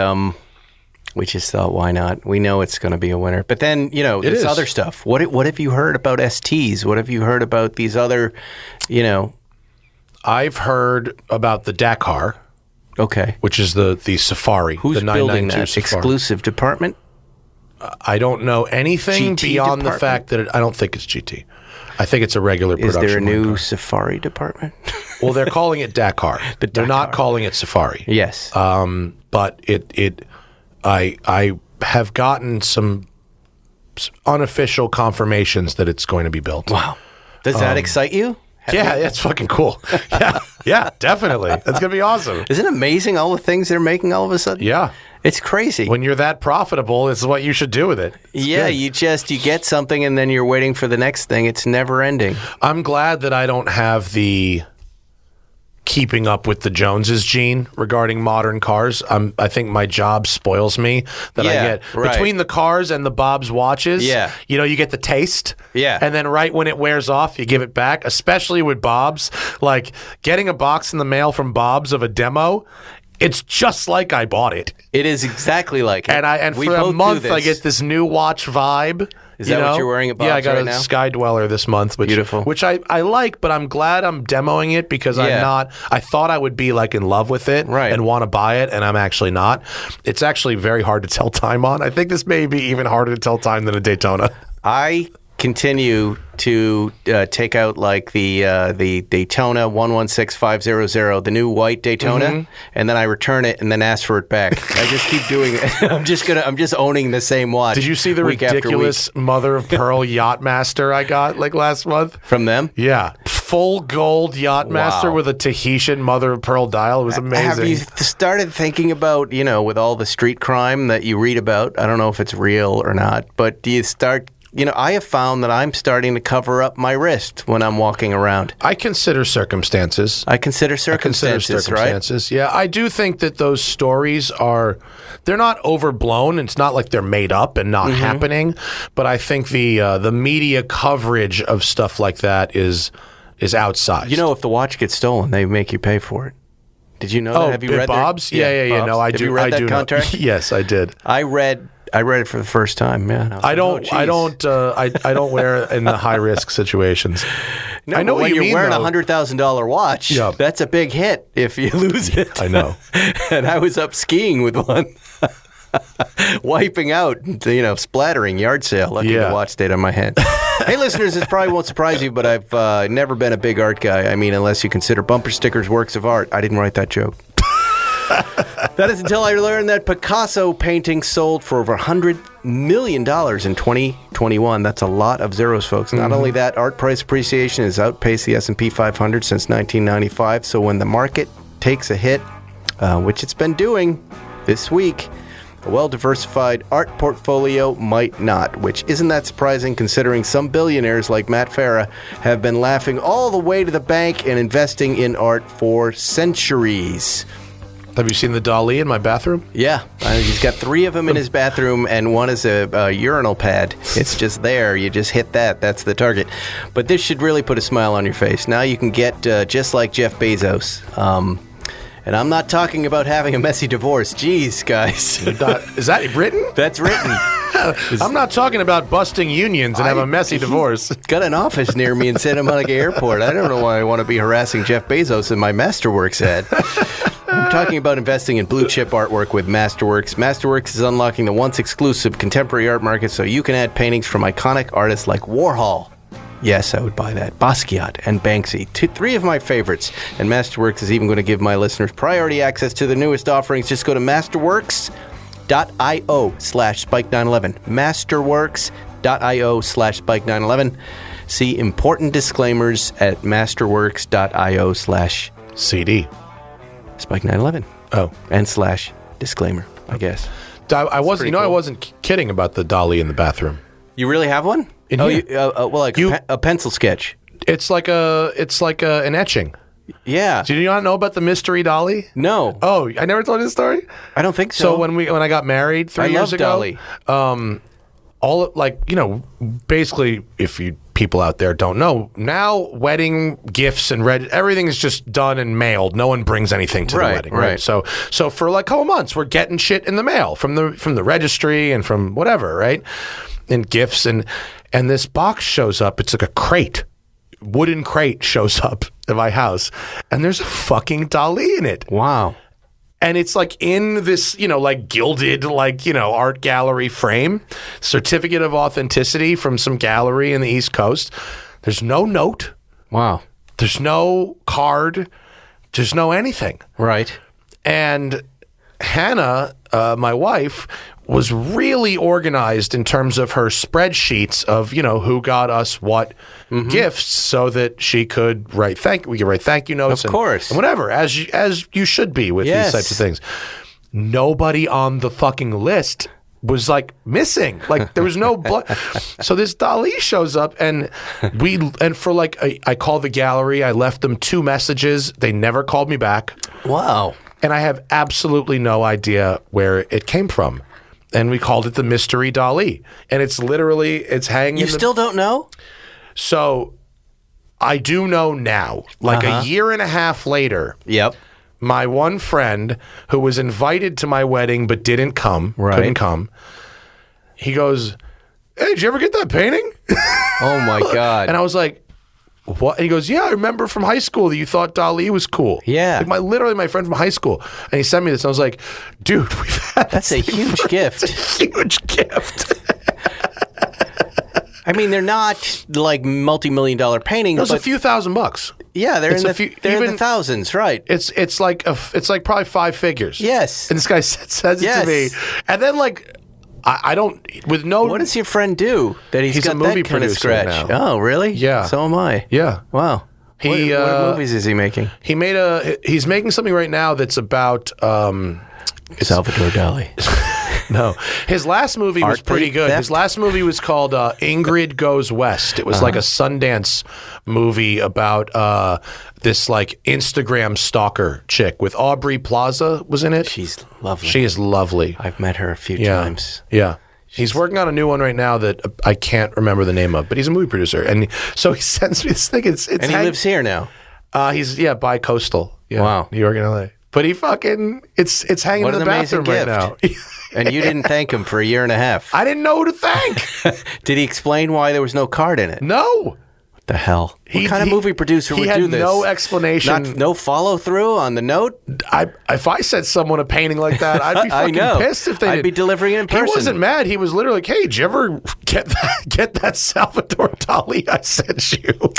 we just thought, why not? We know it's going to be a winner. But then, this other stuff. What have you heard about STs? What have you heard about these other, I've heard about the Dakar. Okay. Which is the Safari. Who's the building that? Safari. Exclusive department? I don't know anything GT beyond department? the fact that I don't think it's GT. I think it's a regular production. Is there a new car. Safari department? Well, they're calling it Dakar. They're not calling it Safari. Yes. But I have gotten some unofficial confirmations that it's going to be built. Wow. Does that excite you? Yeah, it's fucking cool. Yeah, definitely. That's going to be awesome. Isn't it amazing all the things they're making all of a sudden? Yeah. It's crazy. When you're that profitable, it's what you should do with it. It's good. You get something and then you're waiting for the next thing. It's never ending. I'm glad that I don't have the keeping up with the Joneses gene regarding modern cars. I think my job spoils me that I get between the cars and the Bob's watches. Yeah. You get the taste. Yeah. And then right when it wears off, you give it back, especially with Bob's. Like getting a box in the mail from Bob's of a demo, it's just like I bought it. It is exactly like it. And for a month, I get this new watch vibe. Is that what you're wearing at Bob's Yeah, I got right a now? Sky Dweller this month, Beautiful. which I like, but I'm glad I'm demoing it because I'm not. I thought I would be like in love with it and want to buy it, and I'm actually not. It's actually very hard to tell time on. I think this may be even harder to tell time than a Daytona. I continue to take out like the Daytona 116500, the new white Daytona, and then I return it and then ask for it back. I just keep doing it. I'm just owning the same watch. Did you see the ridiculous mother of pearl Yachtmaster I got like last month from them? Yeah, full gold Yachtmaster with a Tahitian mother of pearl dial. It was amazing. Have you started thinking about, with all the street crime that you read about? I don't know if it's real or not, but do you start? I have found that I'm starting to cover up my wrist when I'm walking around. I consider circumstances. Right? Yeah, I do think that those stories they're not overblown. It's not like they're made up and not happening. But I think the media coverage of stuff like that is outsized. If the watch gets stolen, they make you pay for it. Did you know that? Have you read Bob's? Yeah. Bob's. No, I Have do. You read that contract? Yes, I did. I read it for the first time. Yeah, I don't wear it in the high risk situations. No, I know when what you you're mean, wearing though. $100,000 watch. That's a big hit if you lose it. I know. And I was up skiing with one. Wiping out, splattering, yard sale. Lucky the watch stayed on my hand. Hey, listeners, this probably won't surprise you, but I've never been a big art guy. I mean, unless you consider bumper stickers works of art. I didn't write that joke. That is until I learned that Picasso paintings sold for over $100 million in 2021. That's a lot of zeros, folks. Not only that, art price appreciation has outpaced the S&P 500 since 1995. So when the market takes a hit, which it's been doing this week, a well-diversified art portfolio might not, which isn't that surprising considering some billionaires like Matt Farah have been laughing all the way to the bank and investing in art for centuries. Have you seen the Dali in my bathroom? Yeah. He's got 3 of them in his bathroom, and one is a urinal pad. It's just there. You just hit that. That's the target. But this should really put a smile on your face. Now you can get just like Jeff Bezos. And I'm not talking about having a messy divorce. Jeez, guys. Is that written? That's written. I'm not talking about busting unions and have a messy divorce. Got an office near me in Santa Monica Airport. I don't know why I want to be harassing Jeff Bezos in my Masterworks ad. I'm talking about investing in blue chip artwork with Masterworks. Masterworks is unlocking the once exclusive contemporary art market so you can add paintings from iconic artists like Warhol. Yes, I would buy that. Basquiat and Banksy. 3 of my favorites. And Masterworks is even going to give my listeners priority access to the newest offerings. Just go to masterworks.io/Spike911. Masterworks.io/Spike911. See important disclaimers at masterworks.io/CD. Spike911. Oh. And /disclaimer, I guess. I wasn't kidding about the Dali in the bathroom. You really have one? A pencil sketch. It's like an etching. Yeah. Do you not know about the mystery Dali? No. Oh, I never told you the story? I don't think so. So when I got married 3 years ago, Dolly. Basically, if you people out there don't know, now wedding gifts and everything is just done and mailed. No one brings anything to the wedding, right? So for like a couple months, we're getting shit in the mail from the registry and from whatever, right? And gifts and this box shows up. It's like a crate, wooden crate shows up at my house, and there's a fucking Dali in it. Wow. And it's like in this, gilded, art gallery frame, certificate of authenticity from some gallery in the East Coast. There's no note. Wow. There's no card. There's no anything. Right. And Hannah, my wife, was really organized in terms of her spreadsheets of, who got us what gifts so that she could we could write thank you notes. Of course. And whatever, as you should be with these types of things. Nobody on the fucking list was missing. There was no blood. So this Dali shows up and I called the gallery. I left them 2 messages. They never called me back. Wow. And I have absolutely no idea where it came from. And we called it the mystery Dali. And it's hanging. You still don't know? So I do know now. A year and a half later. Yep. My one friend who was invited to my wedding but couldn't come. He goes, "Hey, did you ever get that painting?" Oh my God. And I was like, "What?" And he goes, "Yeah, I remember from high school that you thought Dali was cool." Yeah. Literally my friend from high school. And he sent me this. And I was like, "Dude, we've had That's a huge gift. It's a huge gift." I mean, they're not multi-million-dollar paintings. It was a few $1,000. Yeah, they're in the thousands, right? It's like probably 5 figures. Yes. And this guy says it to me. And then I don't with no. What does your friend do that he's got a movie that kind of producer scratch? now. Oh, really? Yeah. So am I. Yeah. Wow. What movies is he making? He's making something right now that's about Salvador Dali. No.Is last movie was pretty good. His last movie was called Ingrid Goes West. It was like a Sundance movie about this Instagram stalker chick with Aubrey Plaza was in it. She's lovely. She is lovely. I've met her a few times. Yeah. He's working on a new one right now that I can't remember the name of, but he's a movie producer. And so he sends me this thing. And he lives here now? He's, bi-coastal. Yeah, wow. New York and L.A. But he it's hanging in the bathroom right now. And you didn't thank him for a year and a half. I didn't know who to thank. Did he explain why there was no card in it? No. What the hell? What kind of movie producer would do this? He had no explanation. No follow through on the note? If I sent someone a painting like that, I'd be fucking pissed if they I'd be delivering it in person. He wasn't mad. He was literally like, hey, did you ever get that Salvador Dali I sent you?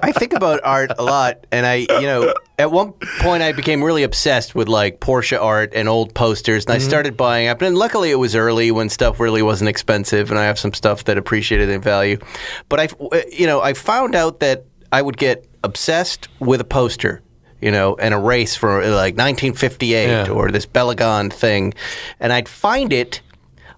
I think about art a lot, and at one point I became really obsessed with like Porsche art and old posters, and I started buying up. And luckily it was early when stuff really wasn't expensive, and I have some stuff that appreciated in value. But I found out that I would get obsessed with a poster, and a race for like 1958 or this Belagon thing, and I'd find it,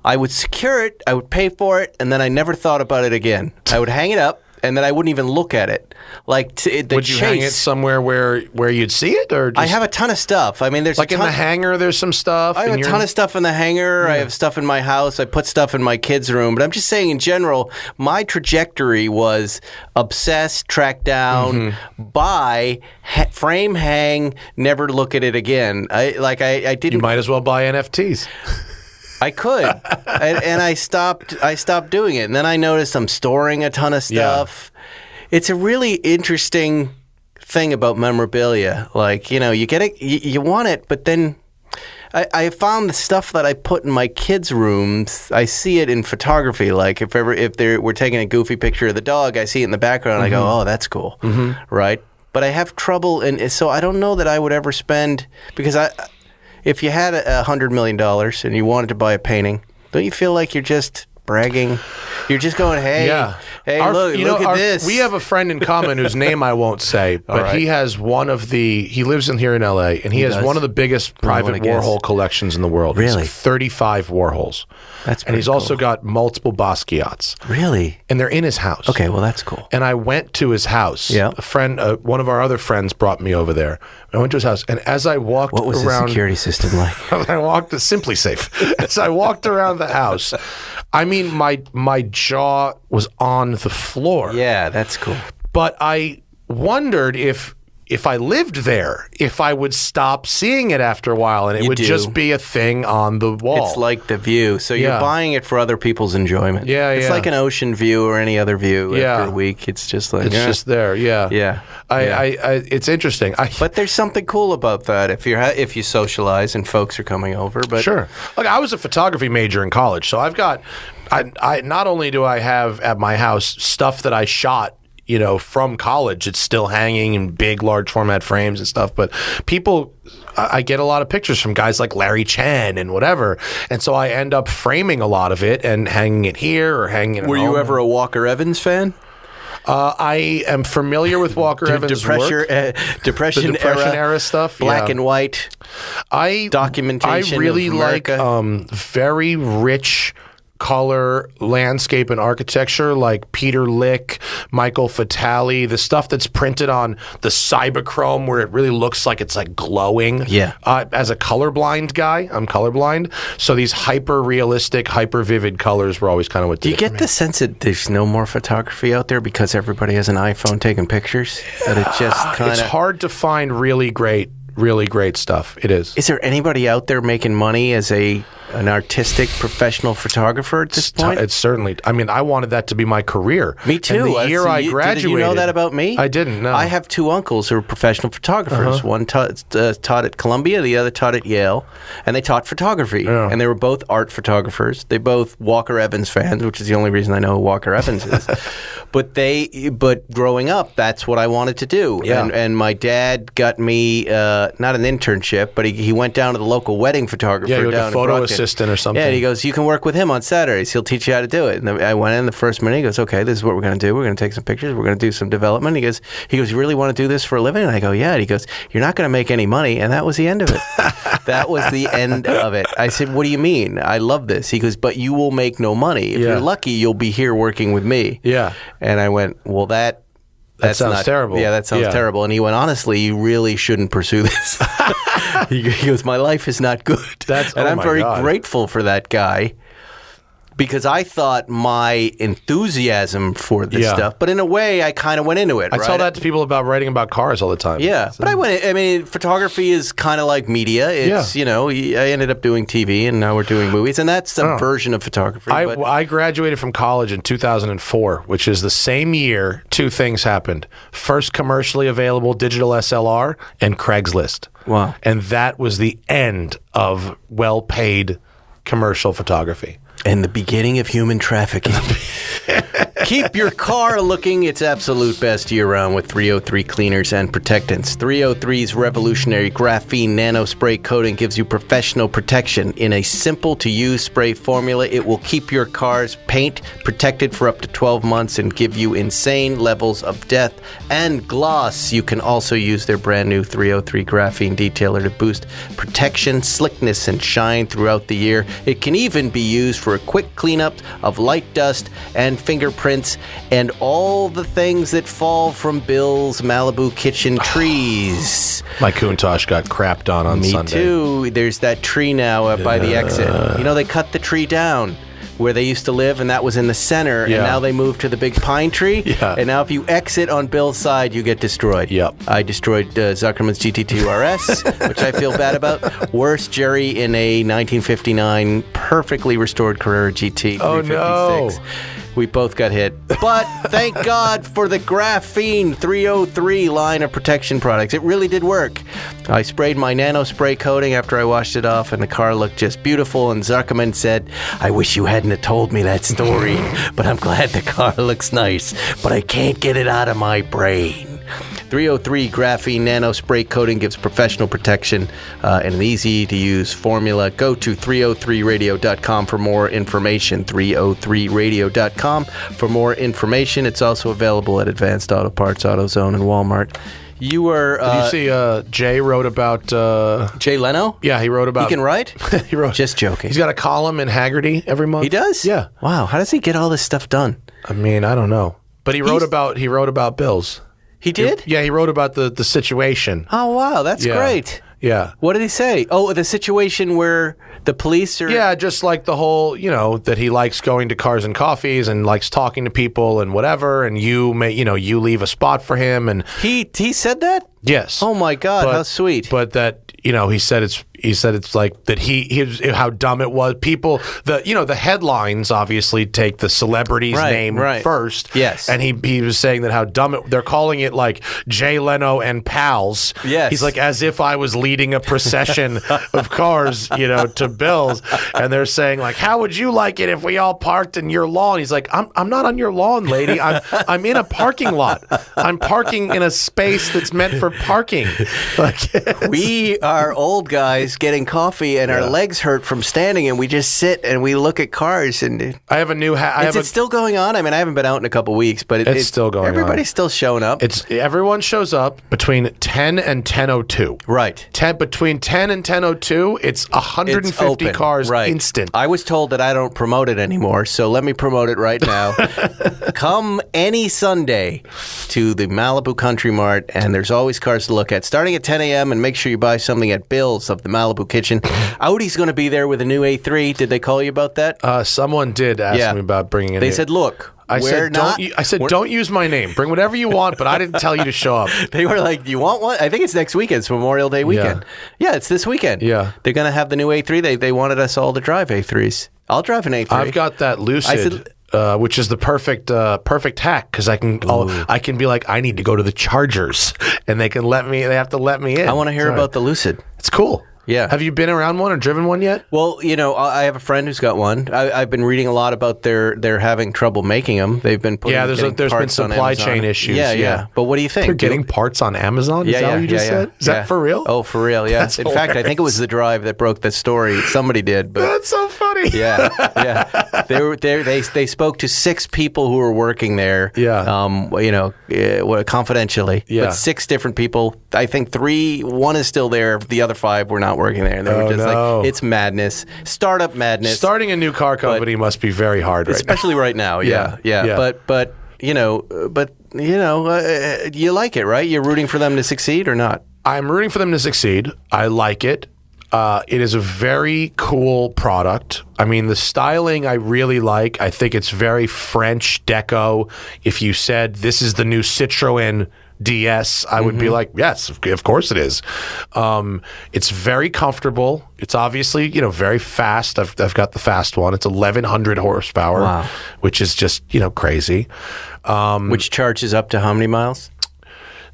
I would secure it, I would pay for it, and then I never thought about it again. I would hang it up, and then I wouldn't even look at it. Like would you hang it somewhere where you'd see it, or just... I have a ton of stuff. I mean, there's like in the hangar. There's some stuff. I have a ton of stuff in the hangar. I have stuff in my house. I put stuff in my kids' room. But I'm just saying, in general, my trajectory was obsessed, track down, buy, frame, hang, never look at it again. I didn't. You might as well buy NFTs. I could, and I stopped doing it. And then I noticed I'm storing a ton of stuff. Yeah. It's a really interesting thing about memorabilia. Like, you get it, you want it, but then I found the stuff that I put in my kids' rooms, I see it in photography. Like if we're taking a goofy picture of the dog, I see it in the background, and I go, oh, that's cool, right? But I have trouble, and so I don't know that I would ever spend, because if you had $100 million and you wanted to buy a painting, don't you feel like you're just bragging? You're just going, hey, look at this. We have a friend in common whose name I won't say, but he has he lives here in L.A., and he has one of the biggest private Warhol collections in the world. Really? He's like 35 Warhols. And he's also got multiple Basquiats. Really? And they're in his house. Okay, well, that's cool. And I went to his house. Yeah. A friend, one of our other friends brought me over there. I went to his house, and as I walked around... What was the security system like? I walked Simply Safe. As I walked around the house, I mean, my jaw was on the floor. Yeah, that's cool. But I wondered if I lived there, if I would stop seeing it after a while, and it would just be a thing on the wall. It's like the view. So you're buying it for other people's enjoyment. Yeah, It's like an ocean view or any other view after a week. It's just like... It's just there, yeah. Yeah. It's interesting. But there's something cool about that if you socialize and folks are coming over. But sure. Look, I was a photography major in college, so I've got... I not only do I have at my house stuff that I shot, from college, it's still hanging in big, large format frames and stuff. But I get a lot of pictures from guys like Larry Chen and whatever. And so I end up framing a lot of it and hanging it here or hanging it at home. Were you ever a Walker Evans fan? I am familiar with Walker Evans' work. Depression era stuff. Black and white documentation. I really like very rich color, landscape, and architecture, like Peter Lick, Michael Fatali, the stuff that's printed on the Cyberchrome where it really looks like it's like glowing. Yeah. As a colorblind guy, I'm colorblind, so these hyper-realistic, hyper-vivid colors were always kind of what did it for me. Do you get the sense that there's no more photography out there because everybody has an iPhone taking pictures? That it just kind of... It's hard to find really great stuff. It is. Is there anybody out there making money as an artistic professional photographer at this point? It's certainly. I mean, I wanted that to be my career. Me too. And the year I graduated. Did you know that about me? I didn't know. I have two uncles who are professional photographers. One taught at Columbia, the other taught at Yale, and they taught photography. Yeah. And they were both art photographers. They both Walker Evans fans, which is the only reason I know who Walker Evans is. But growing up, that's what I wanted to do. Yeah. And my dad got me not an internship, but he went down to the local wedding photographer. Yeah, down a photo assistant or something. Yeah, and he goes, you can work with him on Saturdays. He'll teach you how to do it. And I went in the first minute. He goes, okay, this is what we're going to do. We're going to take some pictures. We're going to do some development. He goes, you really want to do this for a living? And I go, yeah. And he goes, you're not going to make any money. And that was the end of it. That was the end of it. I said, what do you mean? I love this. He goes, but you will make no money. If you're lucky, you'll be here working with me. Yeah. And I went, well, that sounds terrible. Yeah, that sounds terrible. And he went, honestly, you really shouldn't pursue this. He goes, my life is not good. I'm very grateful for that guy. because I thought my enthusiasm for this stuff, but in a way, I kind of went into it. I tell that to people about writing about cars all the time. Yeah, but I mean, photography is kind of like media. It's, you know, I ended up doing TV, and now we're doing movies, and that's a version of photography. I graduated from college in 2004, which is the same year two things happened. First commercially available digital SLR and Craigslist. Wow. And that was the end of well-paid commercial photography. And the beginning of human trafficking. Keep your car looking its absolute best year-round with 303 cleaners and protectants. 303's revolutionary graphene nanospray coating gives you professional protection. In a simple-to-use spray formula, it will keep your car's paint protected for up to 12 months and give you insane levels of depth and gloss. You can also use their brand-new 303 graphene detailer to boost protection, slickness, and shine throughout the year. It can even be used for a quick cleanup of light dust and fingerprints and all the things that fall from Bill's Malibu kitchen trees. My Countach got crapped on Sunday. Me too. There's that tree now by the exit. You know, they cut the tree down where they used to live, and that was in the center, and now they moved to the big pine tree, and now if you exit on Bill's side, you get destroyed. Yep. I destroyed Zuckerman's GT4 RS, which I feel bad about. Worse, Jerry in a 1959 perfectly restored Carrera GT 356. Oh, no. We both got hit. But thank God for the Graphene 303 line of protection products. It really did work. I sprayed my nano spray coating after I washed it off, and the car looked just beautiful. And Zuckerman said, I wish you hadn't have told me that story, but I'm glad the car looks nice, but I can't get it out of my brain. 303 graphene nano spray coating gives professional protection and an easy-to-use formula. Go to 303radio.com for more information. 303radio.com for more information. It's also available at Advanced Auto Parts, AutoZone, and Walmart. You were... Did you see Jay wrote about... Jay Leno? Yeah, he wrote about... He can write? He wrote... Just joking. He's got a column in Haggerty every month. He does? Yeah. Wow, how does he get all this stuff done? I mean, I don't know. But he wrote about Bills. He did? He wrote about the situation. Oh, wow, that's great. Yeah. What did he say? Oh, the situation where the police are... Yeah, just like the whole, you know, that he likes going to Cars and Coffees and likes talking to people and whatever, and you leave a spot for him. And He said that? Yes. Oh, my God, how sweet. But that, you know, he said it's like that how dumb it was. People, the headlines obviously take the celebrity's name first. Yes. And he was saying that how dumb they're calling it like Jay Leno and pals. Yes. He's like, as if I was leading a procession of cars, you know, to Bill's. And they're saying like, how would you like it if we all parked in your lawn? He's like, I'm not on your lawn, lady. I'm in a parking lot. I'm parking in a space that's meant for parking. Like, we are old guys getting coffee and our legs hurt from standing, and we just sit and we look at cars. And I have a new hat. Is it still going on? I mean, I haven't been out in a couple weeks, but it's still going on. Everybody's still showing up. Everyone shows up between 10 and 10:02. Right. Between 10 and 10:02, it's 150 cars instant. I was told that I don't promote it anymore, so let me promote it right now. Come any Sunday to the Malibu Country Mart, and there's always cars to look at, starting at 10 a.m., and make sure you buy something at Bill's of the Malibu Kitchen. Audi's going to be there with a new A3. Did they call you about that? Someone did ask me about bringing it. They said, look, I said, don't use my name. Bring whatever you want, but I didn't tell you to show up. They were like, do you want one? I think it's next weekend. It's Memorial Day weekend. Yeah, it's this weekend. Yeah. They're going to have the new A3. They wanted us all to drive A3s. I'll drive an A3. I've got that Lucid. Which is the perfect hack, because I can be like, I need to go to the Chargers, and they have to let me in. I want to hear about the Lucid. It's cool. Yeah. Have you been around one or driven one yet? Well, you know, I have a friend who's got one. I've been reading a lot about they're having trouble making them. They've been there's been supply chain issues. Yeah. But what do you think? They're getting parts on Amazon? Is that what you just said? Is that for real? Oh, for real, yeah. In fact, I think it was The Drive that broke the story. Somebody did. But that's so funny. Yeah. They spoke to 6 people who were working there. Yeah. Confidentially. Yeah. But 6 different people. I think 1 is still there. The other 5 were not working there. And they were just like, it's madness. Startup madness. Starting a new car company must be very hard especially right now. Yeah. But you like it, right? You're rooting for them to succeed or not? I'm rooting for them to succeed. I like it. It is a very cool product. I mean, the styling I really like. I think it's very French deco. If you said this is the new Citroën DS, I would be like, yes, of course it is. It's very comfortable. It's obviously, very fast. I've got the fast one. It's 1,100 horsepower, Wow. which is just, crazy. Which charges up to how many miles?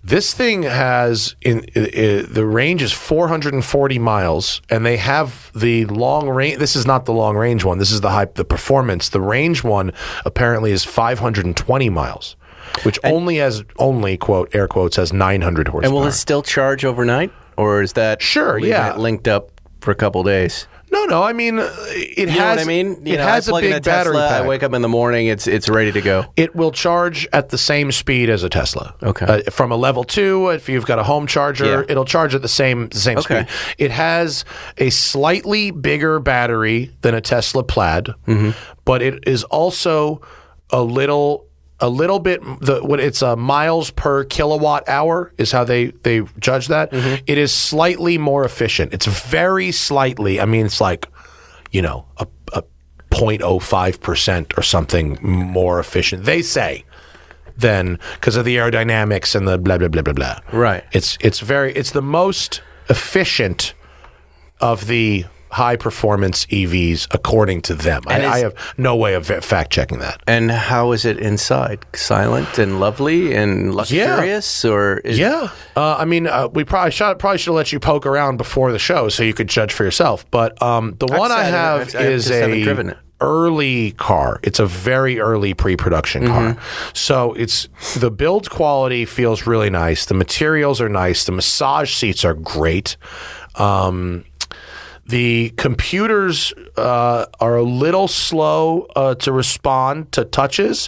This thing has the range is 440 miles, and they have the long range. This is not the long range one. This is the performance. The range one apparently is 520 miles, which only quote air quotes has 900 horsepower. And will it still charge overnight, or is that leaving it linked up for a couple days? No. I mean, it has. You know what I mean? It has a big battery pack. I wake up in the morning, it's ready to go. It will charge at the same speed as a Tesla. Okay. From a level 2, if you've got a home charger, it'll charge at the same speed. It has a slightly bigger battery than a Tesla Plaid, but it is also a little bit. It's miles per kilowatt hour is how they judge that. It is slightly more efficient. It's very slightly. I mean, it's like a 0.05% or something more efficient. They say than because of the aerodynamics and the blah blah blah blah blah. Right. It's the most efficient of the high performance EVs according to them. I have no way of fact checking that. And how is it inside? Silent and lovely and luxurious, or I mean, we probably should have let you poke around before the show so you could judge for yourself. But the one I have is a early car. It's a very early pre-production car. So the build quality feels really nice. The materials are nice. The massage seats are great. The computers are a little slow to respond to touches,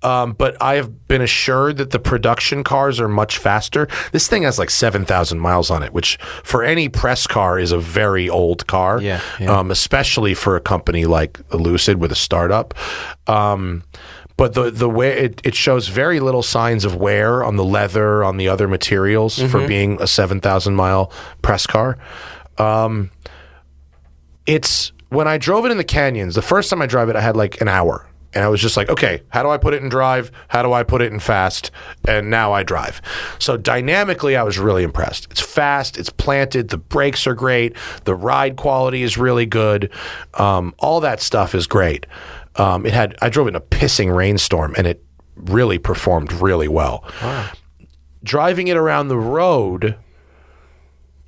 but I have been assured that the production cars are much faster. This thing has like 7,000 miles on it, which for any press car is a very old car, especially for a company like Lucid with a startup. But the way it shows very little signs of wear on the leather, on the other materials for being a 7,000 mile press car. It's when I drove it in the canyons, the first time I drove it, I had like an hour. And I was just like, okay, how do I put it in drive? How do I put it in fast? And now I drive. So dynamically, I was really impressed. It's fast. It's planted. The brakes are great. The ride quality is really good. All that stuff is great. I drove it in a pissing rainstorm, and it really performed really well. Wow. Driving it around the road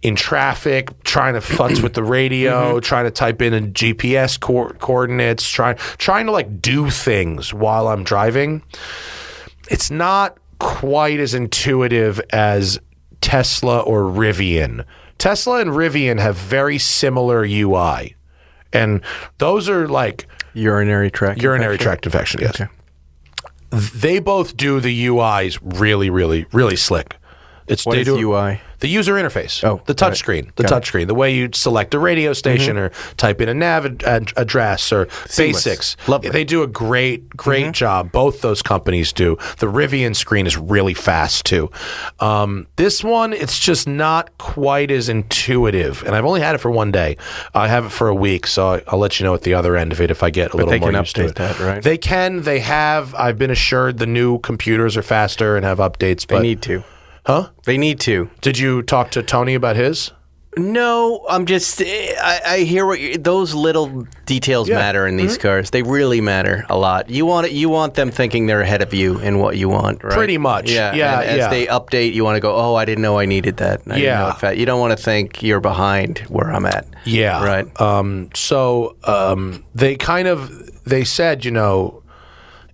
in traffic, trying to futz with the radio, trying to type in GPS coordinates, trying to like do things while I'm driving. It's not quite as intuitive as Tesla or Rivian. Tesla and Rivian have very similar UI. And those are like urinary tract infection, yes. Okay. They both do the UIs really, really, really slick. What is UI? The user interface, the touchscreen, the way you select a radio station or type in a nav address or Seamless. basics. Lovely. They do a great job. Both those companies do. The Rivian screen is really fast too. This one, it's just not quite as intuitive. And I've only had it for one day. I have it for a week, so I'll let you know at the other end of it if I get a little more used to it. That, right? They can. They have. I've been assured the new computers are faster and have updates. They need to. Huh? They need to. Did you talk to Tony about his? No, I'm just. I hear those little details matter in these cars. They really matter a lot. You want them thinking they're ahead of you in what you want, right? Pretty much. Yeah. As they update, you want to go, oh, I didn't know I needed that. You don't want to think you're behind where I'm at. Yeah. Right. So they said,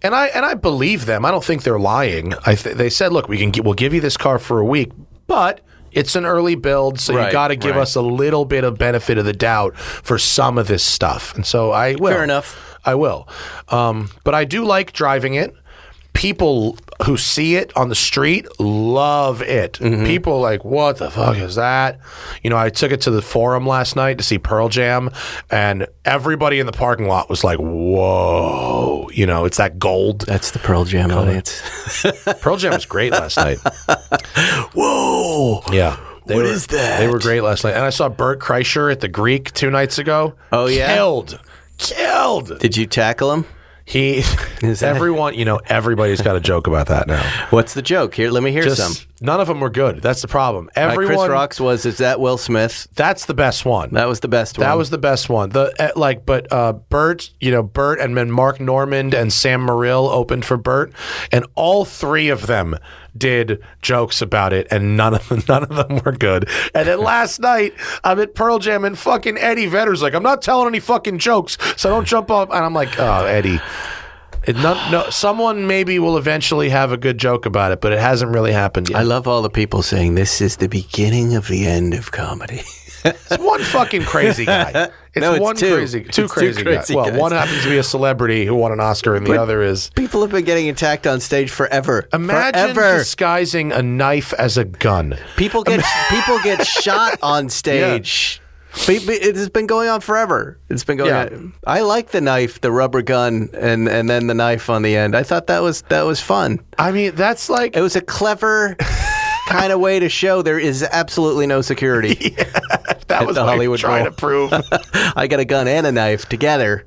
And I believe them. I don't think they're lying. They said, "Look, we'll give you this car for a week, but it's an early build, so you got to give us a little bit of benefit of the doubt for some of this stuff." And so I will. Fair enough. I will. But I do like driving it. People who see it on the street love it. People like, what the fuck is that? I took it to the Forum last night to see Pearl Jam, and everybody in the parking lot was like, whoa. It's that gold. That's the Pearl Jam audience. Pearl Jam was great last night. Whoa. Yeah. What is that? They were great last night. And I saw Bert Kreischer at the Greek 2 nights ago. Oh, yeah? Killed. Did you tackle him? Everyone, everybody's got a joke about that now. What's the joke? Here, let me hear some. None of them were good. That's the problem. Chris Rock's is that Will Smith? That's the best one. That was the best one. That was the best one. Bert, Bert and then Mark Normand and Sam Morrill opened for Bert, and all 3 of them did jokes about it, and none of them were good. And then last night, I'm at Pearl Jam, and fucking Eddie Vedder's like, I'm not telling any fucking jokes, so don't jump up. And I'm like, oh, Eddie. Someone maybe will eventually have a good joke about it, but it hasn't really happened yet. I love all the people saying this is the beginning of the end of comedy. It's one fucking crazy guy. It's two crazy guys. Well, one happens to be a celebrity who won an Oscar, and the other is... People have been getting attacked on stage forever. Imagine disguising a knife as a gun. People get shot on stage. Yeah. It has been going on forever. It's been going on. I like the knife, the rubber gun, and then the knife on the end. I thought that was fun. I mean, that's like... It was a clever kind of way to show there is absolutely no security. That was the Hollywood trying to prove. I got a gun and a knife together,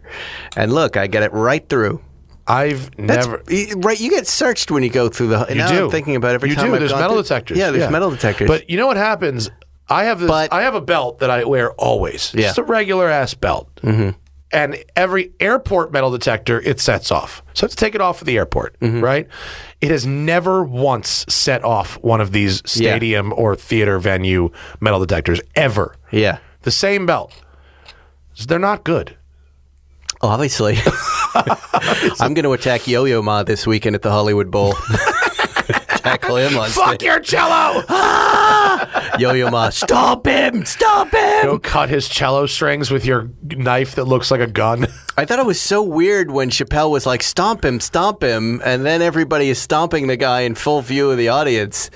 and look, I get it right through. I've never... Right, you get searched when you go through the... You do. I'm thinking about every you time do. I've There's gone metal through. detectors. Yeah, there's metal detectors. But you know what happens? I have a belt that I wear always. Yeah. Just a regular ass belt. Mm-hmm. And every airport metal detector, it sets off. So I have to take it off at the airport, right? It has never once set off one of these stadium or theater venue metal detectors, ever. Yeah. The same belt. So they're not good. Obviously. I'm going to attack Yo-Yo Ma this weekend at the Hollywood Bowl. Tackle him on Fuck stage. your cello! Yo-Yo Ma, stop him! Stop him! Go cut his cello strings with your knife that looks like a gun. I thought it was so weird when Chappelle was like, stomp him, and then everybody is stomping the guy in full view of the audience.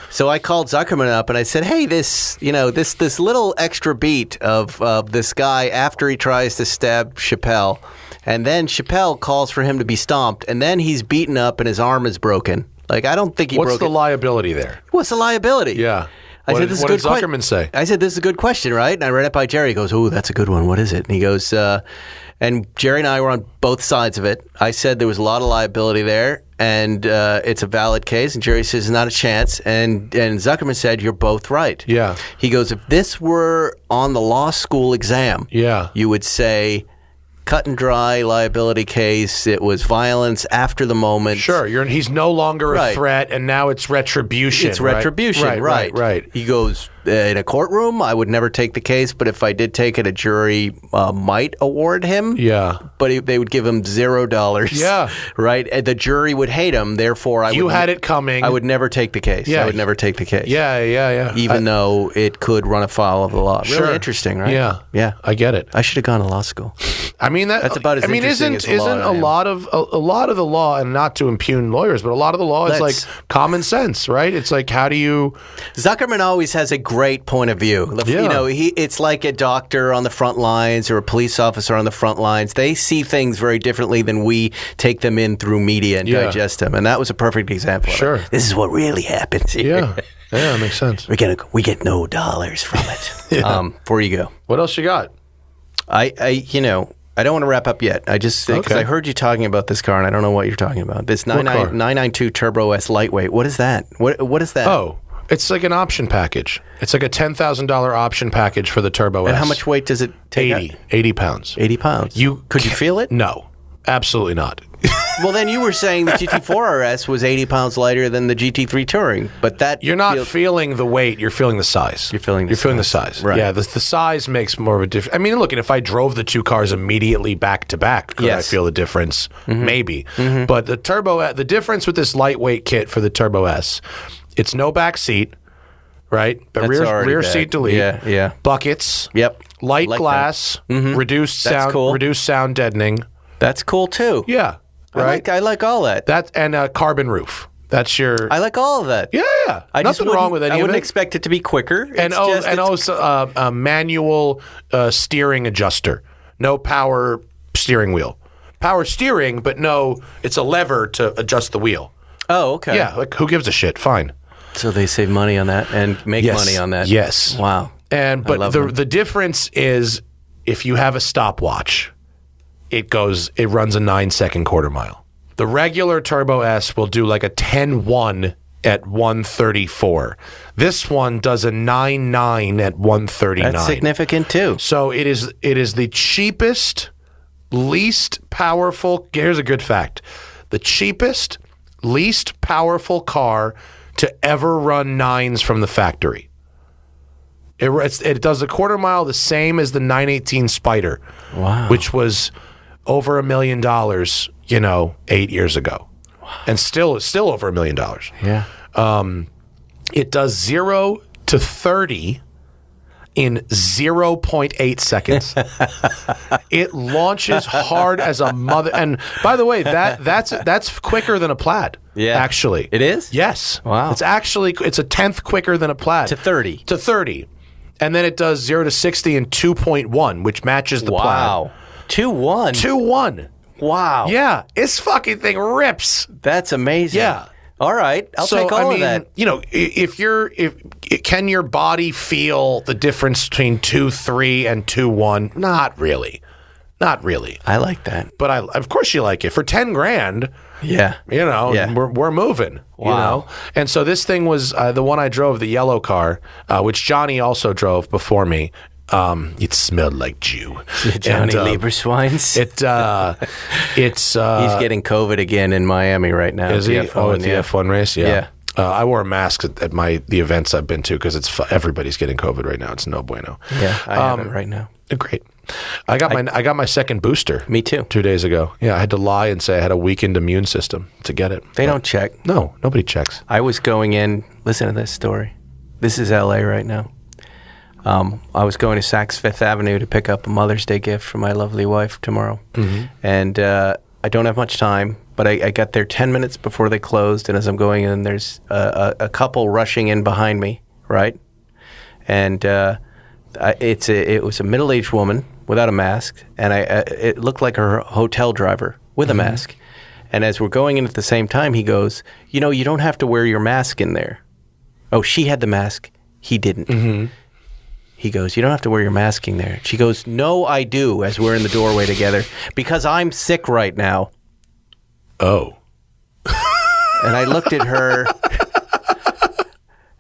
So I called Zuckerman up and I said, hey, this little extra beat of this guy after he tries to stab Chappelle, and then Chappelle calls for him to be stomped, and then he's beaten up and his arm is broken. Like, I don't think he broke it. What's the liability there? What's the liability? Yeah. What did Zuckerman say? I said, this is a good question, right? And I ran it by Jerry. He goes, oh, that's a good one. What is it? And he goes, and Jerry and I were on both sides of it. I said there was a lot of liability there, and it's a valid case. And Jerry says, not a chance. And Zuckerman said, you're both right. Yeah. He goes, if this were on the law school exam, you would say... cut and dry liability case. It was violence after the moment. Sure, he's no longer a threat, and now it's retribution. It's retribution, right. He goes, in a courtroom, I would never take the case, but if I did take it, a jury might award him. Yeah. But they would give him $0. Yeah. Right? And the jury would hate him, therefore I would... had it coming. I would never take the case. Yeah. I would never take the case. Yeah. Even though it could run afoul of the law. Sure. Really interesting, right? Yeah. I get it. I should have gone to law school. I mean that's about as interesting as the law. Isn't a lot of the law, and not to impugn lawyers, but a lot of the law is like common sense, right? It's like, how do you... Zuckerman always has a great point of view. Yeah. You know, it's like a doctor on the front lines or a police officer on the front lines. They see things very differently than we take them in through media and digest them. And that was a perfect example. Sure. Of it. This is what really happens here. Yeah, that makes sense. We get no dollars from it. Before you go. What else you got? I don't want to wrap up yet. I just because I heard you talking about this car and I don't know what you're talking about. This 992 Turbo S lightweight. What is that? What is that? Oh, it's like an option package. It's like a $10,000 option package for the Turbo S. And how much weight does it take? 80 pounds. 80 pounds. Could you feel it? No, absolutely not. Well, then you were saying the GT4 RS was 80 pounds lighter than the GT3 Touring, but that you're not feeling the weight. You're feeling the size. You're feeling the size. Right. Yeah, the size makes more of a difference. I mean, look, if I drove the two cars immediately back to back, could I feel the difference? Mm-hmm. Maybe. Mm-hmm. But the difference with this lightweight kit for the Turbo S, it's no back seat, right? But rear seat delete. Yeah. Buckets. Yep. Light glass. Mm-hmm. Reduced sound. Cool. Reduced sound deadening. That's cool too. Yeah. Right. I like all that. And a carbon roof. That's your. I like all of that. Yeah. Nothing wrong with any of it. I wouldn't expect it to be quicker. And also a manual steering adjuster. No power steering wheel. Power steering, but no, it's a lever to adjust the wheel. Oh, okay. Yeah, like who gives a shit? Fine. So they save money on that and make money on that. Yes. Wow. But the difference is if you have a stopwatch, it runs a 9-second quarter mile. The regular Turbo S will do like a 10-1 at 134. This one does a 9-9 at 139. That's significant too. So it is the cheapest, least powerful. Here's a good fact: the cheapest, least powerful car to ever run 9s from the factory. It does a quarter mile the same as the 918 Spider, which was over $1 million, 8 years ago. And still over $1 million. Yeah. It does 0 to 30 in 0.8 seconds. It launches hard as a mother. And by the way, that's quicker than a Plaid. Yeah. Actually. It is? Yes. Wow. It's a tenth quicker than a Plaid. To 30. To 30. And then it does 0 to 60 in 2.1, which matches the Plaid. Wow. 2.1. 2.1. Wow. Yeah. This fucking thing rips. That's amazing. Yeah. All right. I'll take all of that. Can your body feel the difference between 2.3 and 2.1? Not really. Not really. I like that. But of course you like it. For 10 grand, yeah. We're moving. Wow. And so this thing was the one I drove, the yellow car, which Johnny also drove before me. It smelled like Jew. Johnny Liebersweins. It's he's getting COVID again in Miami right now. Is he? At the F1 race? Yeah. I wore a mask at the events I've been to because everybody's getting COVID right now. It's no bueno. Yeah, I have it right now. Great. I got my second booster. Me too. 2 days ago. Yeah, I had to lie and say I had a weakened immune system to get it. They don't check. No, nobody checks. I was going in. Listen to this story. This is L.A. right now. I was going to Saks Fifth Avenue to pick up a Mother's Day gift for my lovely wife tomorrow. Mm-hmm. And I don't have much time, but I got there 10 minutes before they closed. And as I'm going in, there's a couple rushing in behind me, right? And it was a middle-aged woman without a mask, and it looked like her hotel driver with a mask. And as we're going in at the same time, he goes, you don't have to wear your mask in there. Oh, she had the mask. He didn't. Mm-hmm. He goes, you don't have to wear your mask in there. She goes, no, I do, as we're in the doorway together, because I'm sick right now. Oh. And I looked at her,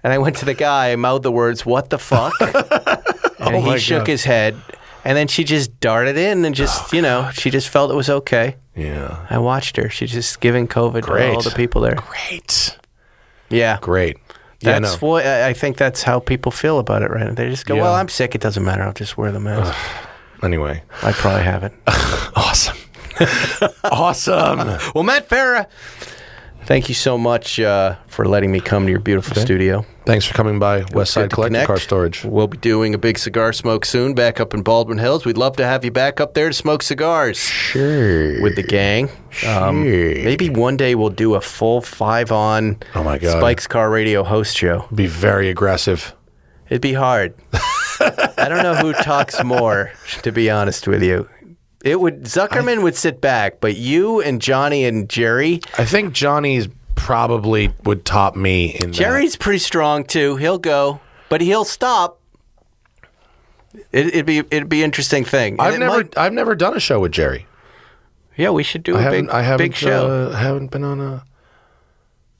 and I went to the guy, I mouthed the words, what the fuck? And he shook his head, and then she just darted in and just, she just felt it was okay. Yeah. I watched her. She's just giving COVID to all the people there. Great. Yeah. Great. That's what I think that's how people feel about it right now. They just go, well, I'm sick. It doesn't matter. I'll just wear the mask. Anyway. I probably have it. Awesome. Awesome. Well, Matt Farah, thank you so much for letting me come to your beautiful studio. Thanks for coming by Westside Collector Car Storage. We'll be doing a big cigar smoke soon back up in Baldwin Hills. We'd love to have you back up there to smoke cigars. Sure. With the gang. Sure. Maybe one day we'll do a full 5-on Spike's Car Radio host show. Be very aggressive. It'd be hard. I don't know who talks more, to be honest with you. Zuckerman would sit back, but you and Johnny and Jerry. I think Johnny's probably would top me in Jerry's pretty strong too. He'll go, but he'll stop. It'd be an interesting thing. I've never done a show with Jerry. Yeah, we should do a big show. I haven't been on a.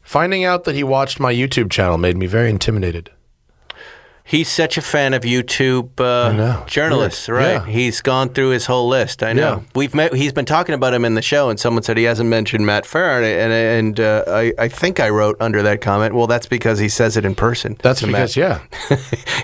Finding out that he watched my YouTube channel made me very intimidated. He's such a fan of YouTube journalists, Weird. right? Yeah. He's gone through his whole list. I know. Yeah. He's been talking about him in the show, and someone said he hasn't mentioned Matt Farah, and I think I wrote under that comment, well, that's because he says it in person. That's because,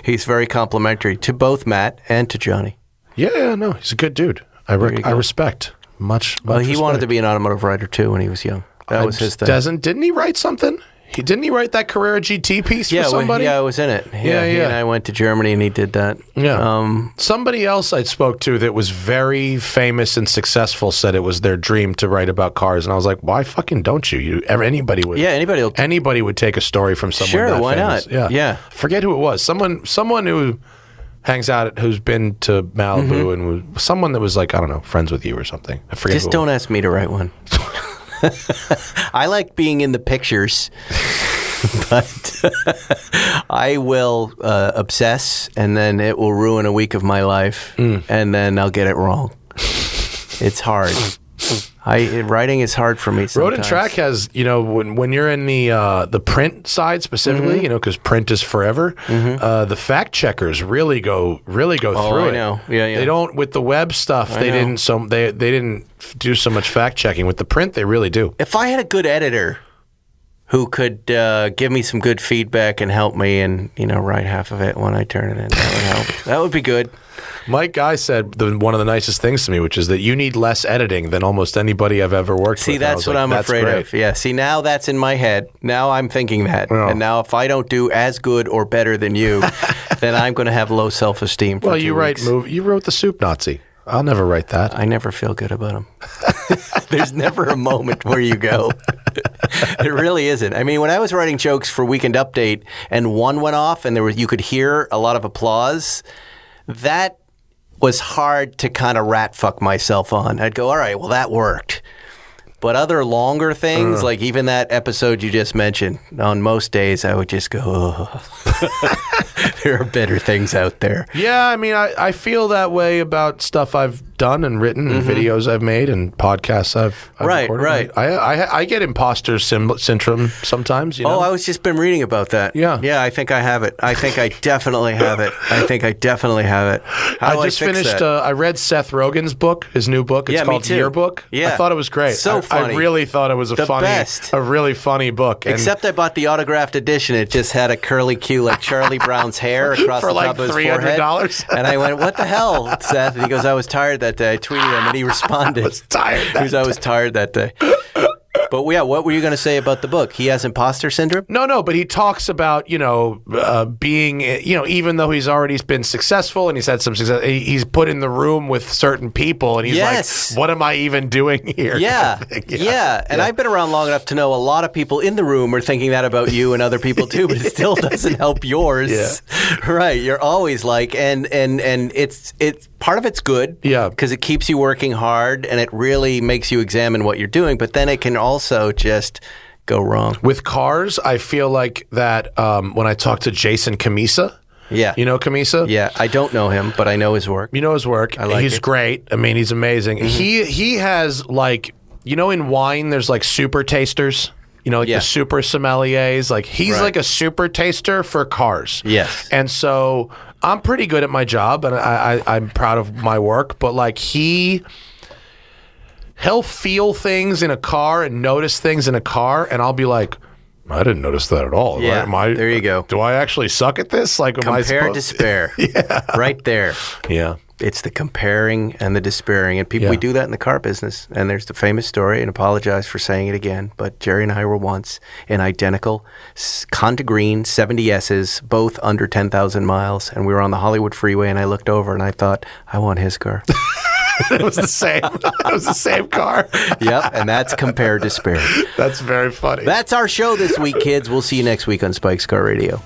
he's very complimentary to both Matt and to Johnny. Yeah, no, he's a good dude. I respect. Much Well, he respect. wanted to be an automotive writer, too, when he was young. That was his thing. Didn't he write something? Didn't he write that Carrera GT piece for somebody? I was in it. Yeah. He and I went to Germany and he did that. Yeah. Somebody else I spoke to that was very famous and successful said it was their dream to write about cars, and I was like, why fucking don't you? Anybody would. Yeah, anybody would take a story from someone. Sure, that why famous. not? Yeah. Forget who it was. Someone who hangs out, who's been to Malibu and was someone that was like, I don't know, friends with you or something. I forget. Just don't ask me to write one. I like being in the pictures. but I will obsess, and then it will ruin a week of my life, and then I'll get it wrong. It's hard. Writing is hard for me sometimes. Road and Track has, when you're in the print side specifically, because print is forever, the fact checkers really go through it. I know. Yeah. They don't with the web stuff. They didn't do so much fact checking. With the print, they really do. If I had a good editor who could give me some good feedback and help me, and write half of it when I turn it in, that would help. That would be good. Mike Guy said one of the nicest things to me, which is that you need less editing than almost anybody I've ever worked with. See, that's what I'm afraid of. Yeah, see, now that's in my head. Now I'm thinking that. Yeah. And now if I don't do as good or better than you, then I'm going to have low self-esteem for 2 weeks. You wrote The Soup Nazi. I'll never write that. I never feel good about him. There's never a moment where you go. It really isn't. I mean, when I was writing jokes for Weekend Update and one went off and you could hear a lot of applause, that was hard to kind of rat fuck myself on. I'd go, all right, well, that worked. But other longer things, like even that episode you just mentioned, on most days I would just go, oh. There are better things out there. Yeah, I mean, I feel that way about stuff I've done and written and videos I've made and podcasts I've recorded. Right. I get imposter syndrome sometimes. Oh, I was just been reading about that. Yeah. Yeah, I think I have it. I think I definitely have it. How do I just finished, I read Seth Rogen's book, his new book. It's called Yearbook. Yeah. I thought it was great. So funny. I really thought it was a really funny book. Except I bought the autographed edition. It just had a curly Q like Charlie Brown's hair across the top of his forehead. $300. And I went, what the hell, Seth? And he goes, I was tired that day. I tweeted him and he responded. I was tired that day. But yeah, what were you going to say about the book? He has imposter syndrome? No, but he talks about, being, even though he's already been successful and he's had some success, he's put in the room with certain people and he's like, what am I even doing here? Yeah. And I've been around long enough to know a lot of people in the room are thinking that about you and other people too, but it still doesn't help yours. Yeah. Right. You're always like, and it's part of it's good. Yeah. Because it keeps you working hard and it really makes you examine what you're doing, but then it can also just go wrong. With cars, I feel like that when I talk to Jason Camisa. Yeah. You know Camisa? Yeah. I don't know him, but I know his work. You know his work. He's great. I mean, he's amazing. He has like, in wine, there's like super tasters. The super sommeliers. Like he's like a super taster for cars. Yes. And so I'm pretty good at my job and I'm proud of my work, but like he'll feel things in a car and notice things in a car, and I'll be like, I didn't notice that at all. Yeah, there you go. Do I actually suck at this? Like, compare, despair. Yeah. Right there. Yeah. It's the comparing and the despairing. And we do that in the car business. And there's the famous story, and apologize for saying it again, but Jerry and I were once in identical Conta Green 70S's, both under 10,000 miles. And we were on the Hollywood freeway, and I looked over and I thought, I want his car. It was the same. It was the same car. Yep, and that's compare despair. That's very funny. That's our show this week, kids. We'll see you next week on Spike's Car Radio.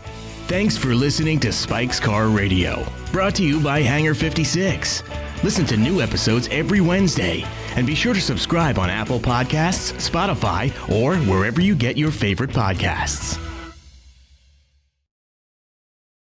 Thanks for listening to Spike's Car Radio, brought to you by Hangar 56. Listen to new episodes every Wednesday, and be sure to subscribe on Apple Podcasts, Spotify, or wherever you get your favorite podcasts.